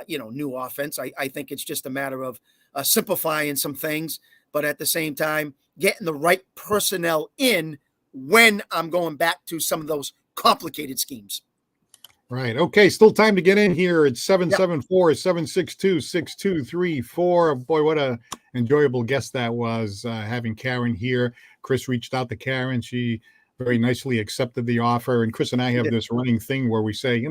new offense. I think it's just a matter of simplifying some things, but at the same time, getting the right personnel in when I'm going back to some of those complicated schemes. Right. Okay. Still time to get in here. It's 774-762-6234. Boy, what a enjoyable guest that was, having Karen here. Chris reached out to Karen. She very nicely accepted the offer. And Chris and I have this running thing where we say,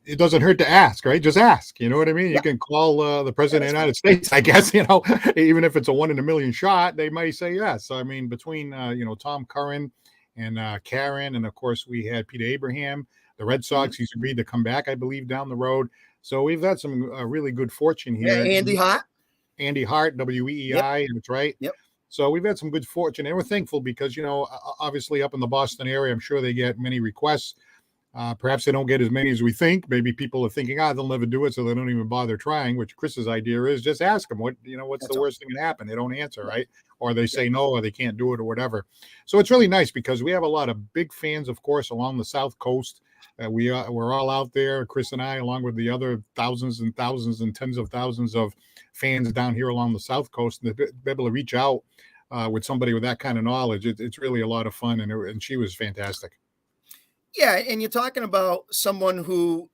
it doesn't hurt to ask, right? Just ask. You know what I mean? You can call the president of the United States, I guess, even if it's a 1 in a million shot, they might say yes. So, I mean, between, Tom Curran and Karen, and of course we had Peter Abraham, the Red Sox. He's agreed to come back, I believe, down the road. So we've had some really good fortune here. Yeah, Andy Hart, WEEI, and it's right. Yep. So we've had some good fortune, and we're thankful because, obviously up in the Boston area, I'm sure they get many requests. Perhaps they don't get as many as we think. Maybe people are thinking, they'll never do it, so they don't even bother trying, which Chris's idea is just ask them what's That's the worst thing that happen. They don't answer, right? Or they say no, or they can't do it or whatever. So it's really nice because we have a lot of big fans, of course, along the South Coast. We're all out there, Chris and I, along with the other thousands and thousands and tens of thousands of fans down here along the South Coast, and to be able to reach out with somebody with that kind of knowledge, it's really a lot of fun, and she was fantastic. Yeah, and you're talking about someone who,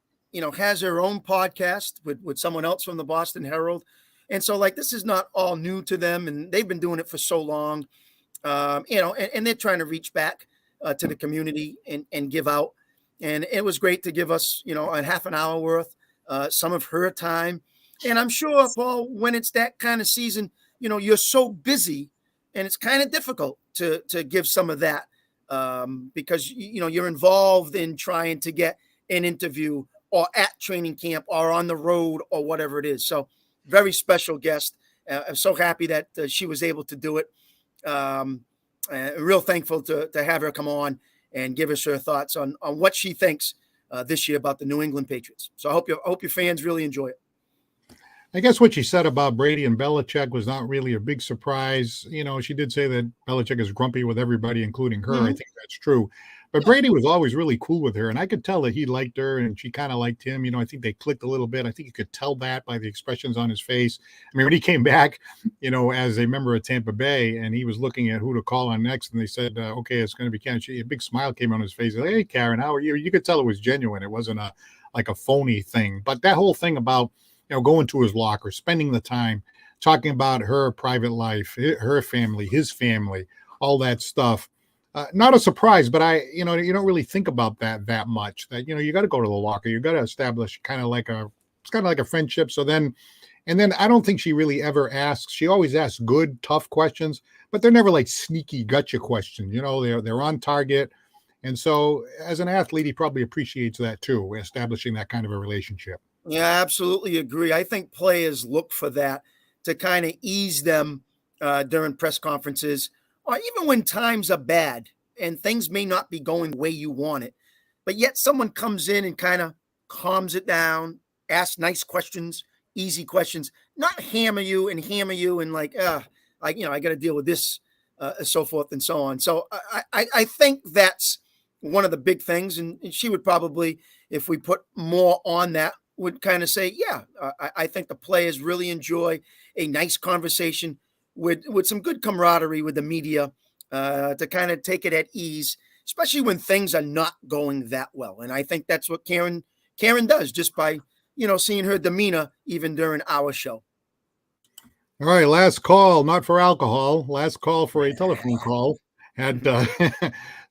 has her own podcast with someone else from the Boston Herald. And so, this is not all new to them, and they've been doing it for so long, and they're trying to reach back to the community and give out. And it was great to give us, a half an hour worth, some of her time. And I'm sure, Paul, when it's that kind of season, you're so busy and it's kind of difficult to give some of that. Because you're involved in trying to get an interview or at training camp or on the road or whatever it is. So very special guest. I'm so happy that she was able to do it. Real thankful to have her come on and give us her thoughts on what she thinks this year about the New England Patriots. So I hope your fans really enjoy it. I guess what she said about Brady and Belichick was not really a big surprise. She did say that Belichick is grumpy with everybody, including her. I think that's true. But Brady was always really cool with her, and I could tell that he liked her, and she kind of liked him. I think they clicked a little bit. I think you could tell that by the expressions on his face. I mean, when he came back, as a member of Tampa Bay, and he was looking at who to call on next, and they said, okay, it's going to be Karen. A big smile came on his face. Hey, Karen, how are you? You could tell it was genuine. It wasn't a phony thing. But that whole thing about going to his locker, spending the time, talking about her private life, her family, his family, all that stuff. Not a surprise, but you don't really think about that much. That you got to go to the locker, you got to establish kind of like a friendship. So then, and then I don't think she really ever asks. She always asks good, tough questions, but they're never like sneaky gotcha questions. They're on target, and so as an athlete, he probably appreciates that too, establishing that kind of a relationship. Yeah, I absolutely agree. I think players look for that to kind of ease them during press conferences, or even when times are bad and things may not be going the way you want it, but yet someone comes in and kind of calms it down, asks nice questions, easy questions, not hammer you and like, I got to deal with this, so forth and so on. So I think that's one of the big things. And she would probably, if we put more on that, would kind of say, I think the players really enjoy a nice conversation with some good camaraderie with the media, to kind of take it at ease, especially when things are not going that well. And I think that's what Karen does, just by, seeing her demeanor even during our show. All right, last call, not for alcohol, last call for a telephone call at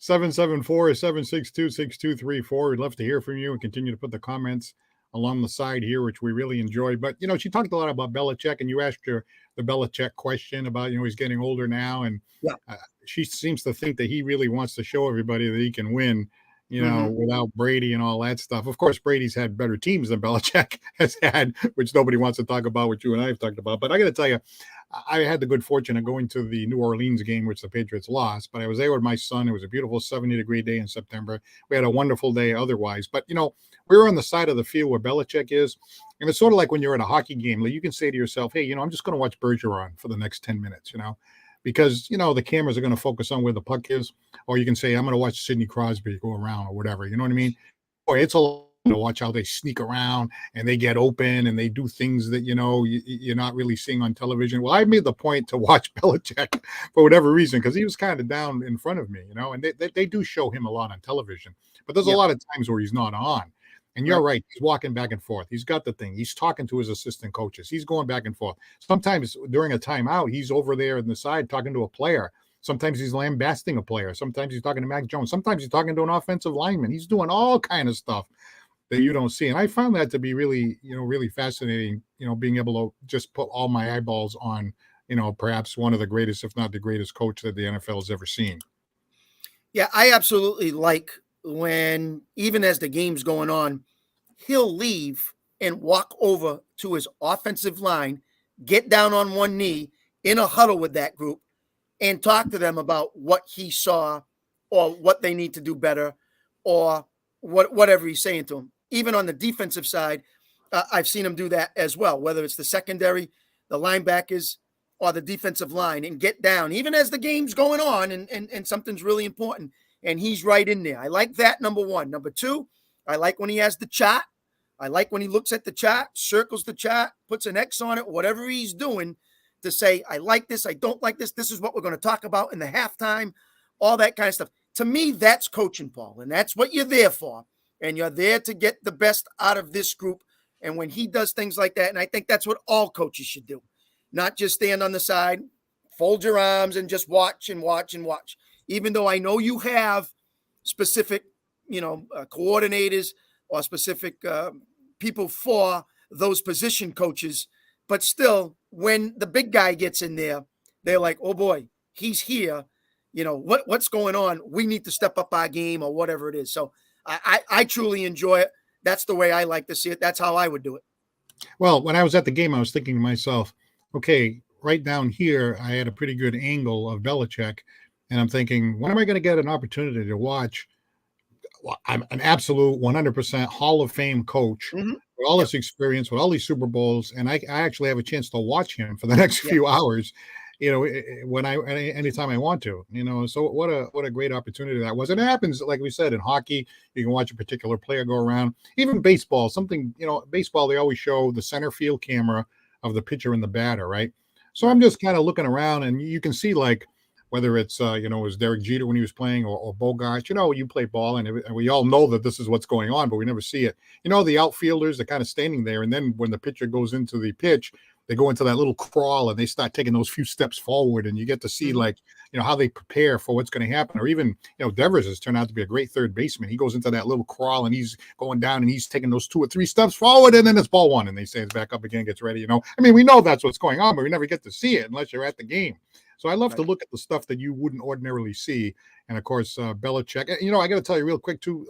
774-762-6234. We'd love to hear from you and continue to put the comments along the side here, which we really enjoyed. But, she talked a lot about Belichick, and you asked her the Belichick question about, he's getting older now. And she seems to think that he really wants to show everybody that he can win, without Brady and all that stuff. Of course, Brady's had better teams than Belichick has had, which nobody wants to talk about, which you and I have talked about. But I got to tell you, I had the good fortune of going to the New Orleans game, which the Patriots lost. But I was there with my son. It was a beautiful 70-degree day in September. We had a wonderful day otherwise. But, we were on the side of the field where Belichick is. And it's sort of like when you're at a hockey game. Like you can say to yourself, hey, I'm just going to watch Bergeron for the next 10 minutes, because, the cameras are going to focus on where the puck is. Or you can say, I'm going to watch Sidney Crosby go around or whatever. You know what I mean? Or it's a lot to watch how they sneak around and they get open and they do things that, you're not really seeing on television. Well, I made the point to watch Belichick for whatever reason, because he was kind of down in front of me, and they do show him a lot on television. But there's a lot of times where he's not on. And you're right. He's walking back and forth. He's got the thing. He's talking to his assistant coaches. He's going back and forth. Sometimes during a timeout, he's over there on the side talking to a player. Sometimes he's lambasting a player. Sometimes he's talking to Mac Jones. Sometimes he's talking to an offensive lineman. He's doing all kind of stuff that you don't see. And I found that to be really, really fascinating, being able to just put all my eyeballs on, perhaps one of the greatest, if not the greatest coach that the NFL has ever seen. Yeah, I absolutely like when, even as the game's going on, he'll leave and walk over to his offensive line, get down on one knee in a huddle with that group and talk to them about what he saw or what they need to do better or whatever he's saying to them. Even on the defensive side, I've seen him do that as well, whether it's the secondary, the linebackers, or the defensive line, and get down, even as the game's going on and something's really important. And he's right in there. I like that, number one. Number two, I like when he has the chart. I like when he looks at the chart, circles the chart, puts an X on it, whatever he's doing, to say, I like this, I don't like this. This is what we're going to talk about in the halftime, all that kind of stuff. To me, that's coaching, Paul, and that's what you're there for. And you're there to get the best out of this group. And when he does things like that, and I think that's what all coaches should do, not just stand on the side, fold your arms and just watch and watch and watch. Even though I know you have specific, coordinators or specific people for those position coaches, but still, when the big guy gets in there, they're like, oh boy, he's here. What's going on? We need to step up our game or whatever it is. So I truly enjoy it. That's the way I like to see it. That's how I would do it. Well, when I was at the game, I was thinking to myself, okay, right down here, I had a pretty good angle of Belichick. And I'm thinking, when am I going to get an opportunity to watch? Well, I'm an absolute 100% Hall of Fame coach with all this experience, with all these Super Bowls. And I actually have a chance to watch him for the next few hours, anytime I want to, so what a great opportunity that was. And it happens, like we said, in hockey, you can watch a particular player go around. Even baseball, baseball, they always show the center field camera of the pitcher and the batter, right? So I'm just kind of looking around, and you can see, like, whether it's, it was Derek Jeter when he was playing or Bogart, you play ball and we all know that this is what's going on, but we never see it. The outfielders are kind of standing there. And then when the pitcher goes into the pitch, they go into that little crawl and they start taking those few steps forward, and you get to see how they prepare for what's going to happen. Or even, Devers has turned out to be a great third baseman. He goes into that little crawl and he's going down and he's taking those 2 or 3 steps forward, and then it's ball one and they say it's back up again, gets ready. We know that's what's going on, but we never get to see it unless you're at the game. So I love to look at the stuff that you wouldn't ordinarily see. And of course, Belichick, I got to tell you real quick too,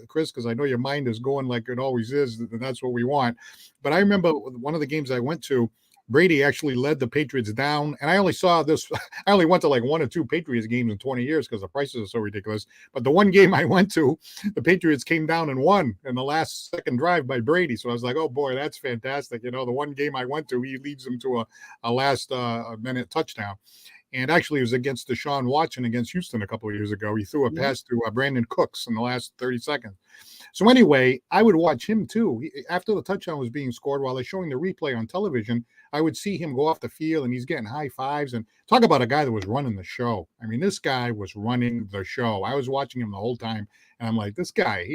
Chris, because I know your mind is going like it always is. And that's what we want. But I remember one of the games I went to, Brady actually led the Patriots down. And I only saw this, I only went to like 1 or 2 Patriots games in 20 years because the prices are so ridiculous. But the one game I went to, the Patriots came down and won in the last second drive by Brady. So I was like, oh boy, that's fantastic. You know, the one game I went to, he leads them to a last minute touchdown. And actually, it was against Deshaun Watson against Houston a couple of years ago. He threw a pass to Brandon Cooks in the last 30 seconds. So anyway, I would watch him too. After the touchdown was being scored, while they're showing the replay on television, I would see him go off the field and he's getting high fives. And talk about a guy that was running the show. I mean, this guy was running the show. I was watching him the whole time. And I'm like, this guy,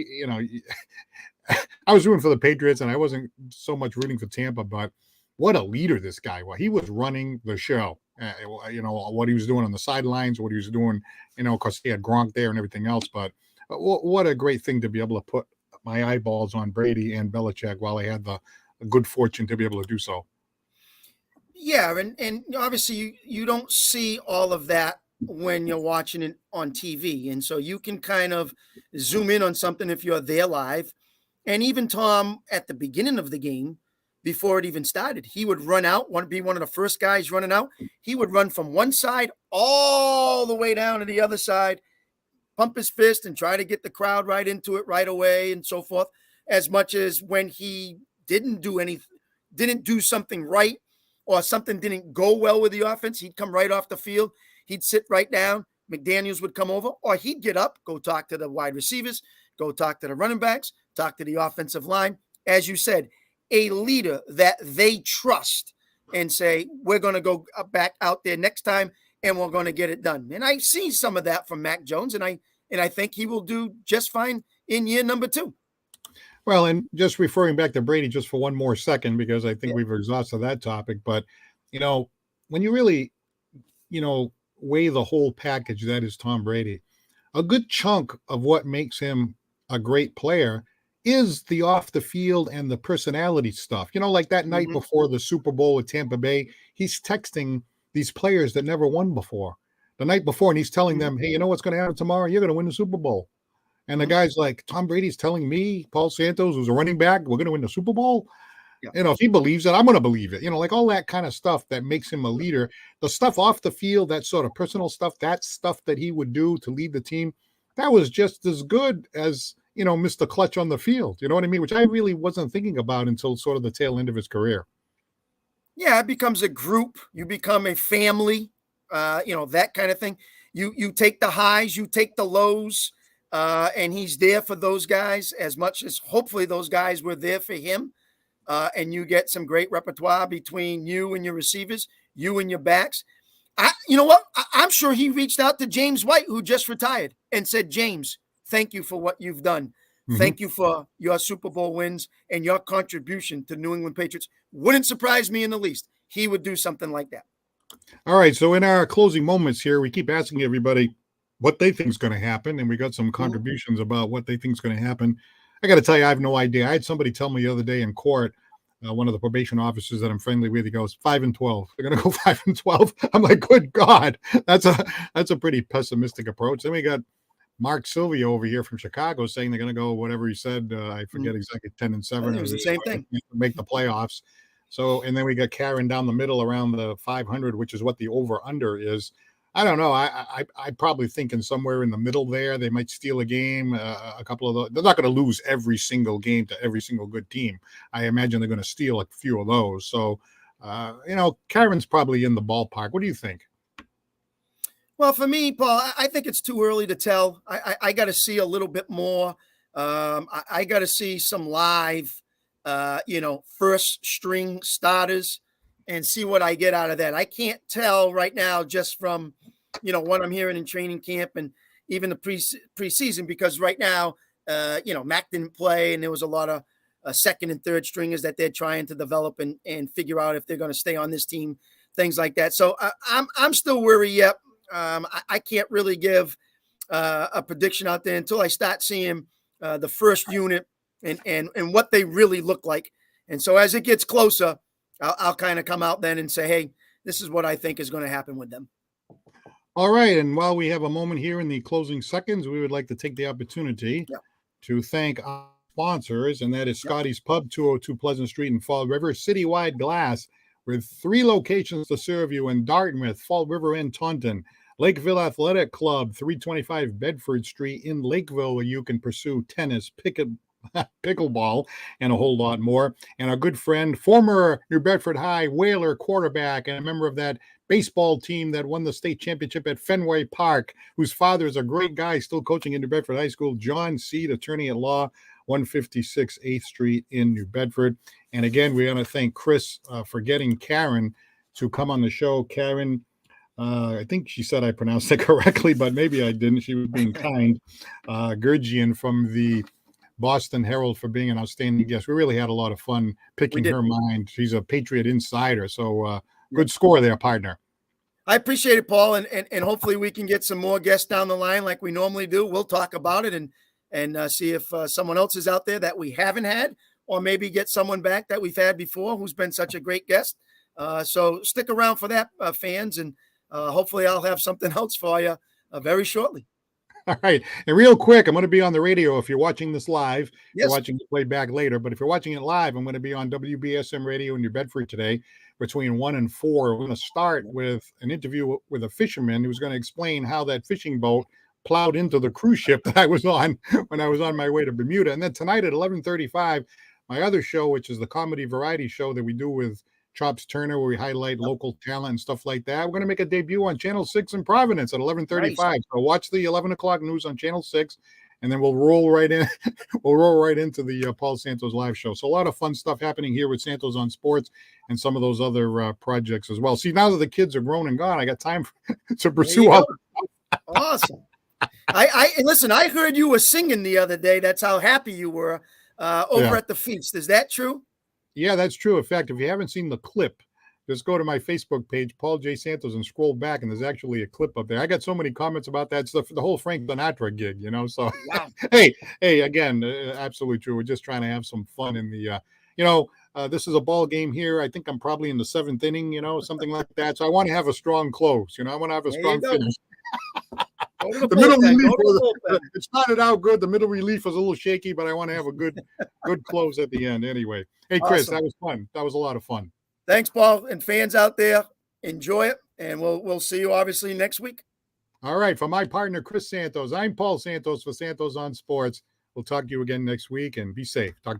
I was rooting for the Patriots and I wasn't so much rooting for Tampa, but what a leader this guy was. He was running the show. What he was doing on the sidelines, what he was doing, because he had Gronk there and everything else. But what a great thing to be able to put my eyeballs on Brady and Belichick while I had the good fortune to be able to do so. Yeah, and obviously you don't see all of that when you're watching it on TV. And so you can kind of zoom in on something if you're there live. And even Tom, at the beginning of the game, before it even started, he would run out, want to be one of the first guys running out. He would run from one side all the way down to the other side, pump his fist and try to get the crowd right into it right away and so forth. As much as when he didn't do something right or something didn't go well with the offense, he'd come right off the field. He'd sit right down. McDaniels would come over, or he'd get up, go talk to the wide receivers, go talk to the running backs, talk to the offensive line. As you said, a leader that they trust and say, we're going to go back out there next time and we're going to get it done. And I see some of that from Mac Jones, and I think he will do just fine in year number 2. Well, and just referring back to Brady just for one more second, because I think we've exhausted that topic. But, when you really, weigh the whole package that is Tom Brady, a good chunk of what makes him a great player is the off the field and the personality stuff. Like that night before the Super Bowl with Tampa Bay, he's texting these players that never won before the night before, and he's telling them, hey, you know what's going to happen tomorrow? You're going to win the Super Bowl. And the guy's like, Tom Brady's telling me, Paul Santos, who's a running back, we're going to win the Super Bowl. Yeah. If he believes it, I'm going to believe it. Like all that kind of stuff that makes him a leader. The stuff off the field, that sort of personal stuff, that stuff that he would do to lead the team, that was just as good as Mr. Clutch on the field. You know what I mean? Which I really wasn't thinking about until sort of the tail end of his career. Yeah, it becomes a group. You become a family, that kind of thing. You take the highs, you take the lows, and he's there for those guys as much as hopefully those guys were there for him. And you get some great repertoire between you and your receivers, you and your backs. You know what? I'm sure he reached out to James White, who just retired, and said, James, thank you for what you've done. Mm-hmm. Thank you for your Super Bowl wins and your contribution to New England Patriots. Wouldn't surprise me in the least. He would do something like that. All right. So in our closing moments here, we keep asking everybody what they think is going to happen. And we got some contributions about what they think is going to happen. I got to tell you, I have no idea. I had somebody tell me the other day in court, one of the probation officers that I'm friendly with, he goes 5-12. They're going to go 5-12. I'm like, good God, that's a pretty pessimistic approach. Then we got Mark Silvio over here from Chicago saying they're going to go whatever he said. I forget exactly 10-7. It was the same thing. Make the playoffs. So, and then we got Karen down the middle around the 500, which is what the over under is. I don't know. I probably thinking somewhere in the middle there. They might steal a game. A couple of those. They're not going to lose every single game to every single good team. I imagine they're going to steal a few of those. So, Karen's probably in the ballpark. What do you think? Well, for me, Paul, I think it's too early to tell. I got to see a little bit more. I got to see some live, first string starters and see what I get out of that. I can't tell right now just from, what I'm hearing in training camp and even the preseason, because right now, Mac didn't play and there was a lot of second and third stringers that they're trying to develop and figure out if they're going to stay on this team, things like that. So I'm still worried yet. I can't really give a prediction out there until I start seeing the first unit and what they really look like. And so as it gets closer, I'll kind of come out then and say, hey, this is what I think is going to happen with them. All right. And while we have a moment here in the closing seconds, we would like to take the opportunity to thank our sponsors, and that is Scotty's Pub, 202 Pleasant Street in Fall River, Citywide Glass, with 3 locations to serve you in Dartmouth, Fall River, and Taunton. Lakeville Athletic Club, 325 Bedford Street in Lakeville, where you can pursue tennis, pickleball, and a whole lot more. And our good friend, former New Bedford High Whaler quarterback and a member of that baseball team that won the state championship at Fenway Park, whose father is a great guy still coaching in New Bedford High School, John Seed, attorney at law, 156 8th Street in New Bedford. And again, we want to thank Chris for getting Karen to come on the show. Karen, I think she said I pronounced it correctly, but maybe I didn't. She was being kind. Guregian from the Boaston Herald for being an outstanding guest. We really had a lot of fun picking her mind. She's a Patriot insider. So good score there, partner. I appreciate it, Paul. And hopefully we can get some more guests down the line like we normally do. We'll talk about it and see if someone else is out there that we haven't had, or maybe get someone back that we've had before who's been such a great guest. So stick around for that, fans, and hopefully I'll have something else for you very shortly. All right. And real quick, I'm going to be on the radio if you're watching this live. Yes. You're watching it playback later. But if you're watching it live, I'm going to be on WBSM Radio in New Bedford today between 1 and 4. We're going to start with an interview with a fisherman who's going to explain how that fishing boat plowed into the cruise ship that I was on when I was on my way to Bermuda. And then tonight at 11:35, my other show, which is the comedy variety show that we do with Chops Turner, where we highlight local talent and stuff like that. We're going to make a debut on Channel 6 in Providence at 11:35. Nice. So watch the 11 o'clock news on Channel 6, and then we'll roll right in. We'll roll right into the Paul Santos live show. So a lot of fun stuff happening here with Santos on Sports and some of those other projects as well. See, now that the kids are grown and gone, I got time to pursue all. Awesome. I listen. I heard you were singing the other day. That's how happy you were over at the feast. Is that true? Yeah, that's true. In fact, if you haven't seen the clip, just go to my Facebook page, Paul J. Santos, and scroll back, and there's actually a clip up there. I got so many comments about that stuff, the whole Frank Sinatra gig, you know. So, wow. hey, again, absolutely true. We're just trying to have some fun in the, this is a ball game here. I think I'm probably in the 7th inning, something like that. So I want to have a strong close. I want to have a strong finish. The middle relief, it started out good. The middle relief was a little shaky, but I want to have a good close at the end anyway. Hey, Chris, awesome. That was fun. That was a lot of fun. Thanks, Paul. And fans out there, enjoy it. And we'll see you obviously next week. All right. For my partner, Chris Santos, I'm Paul Santos for Santos on Sports. We'll talk to you again next week, and be safe. Talk to you.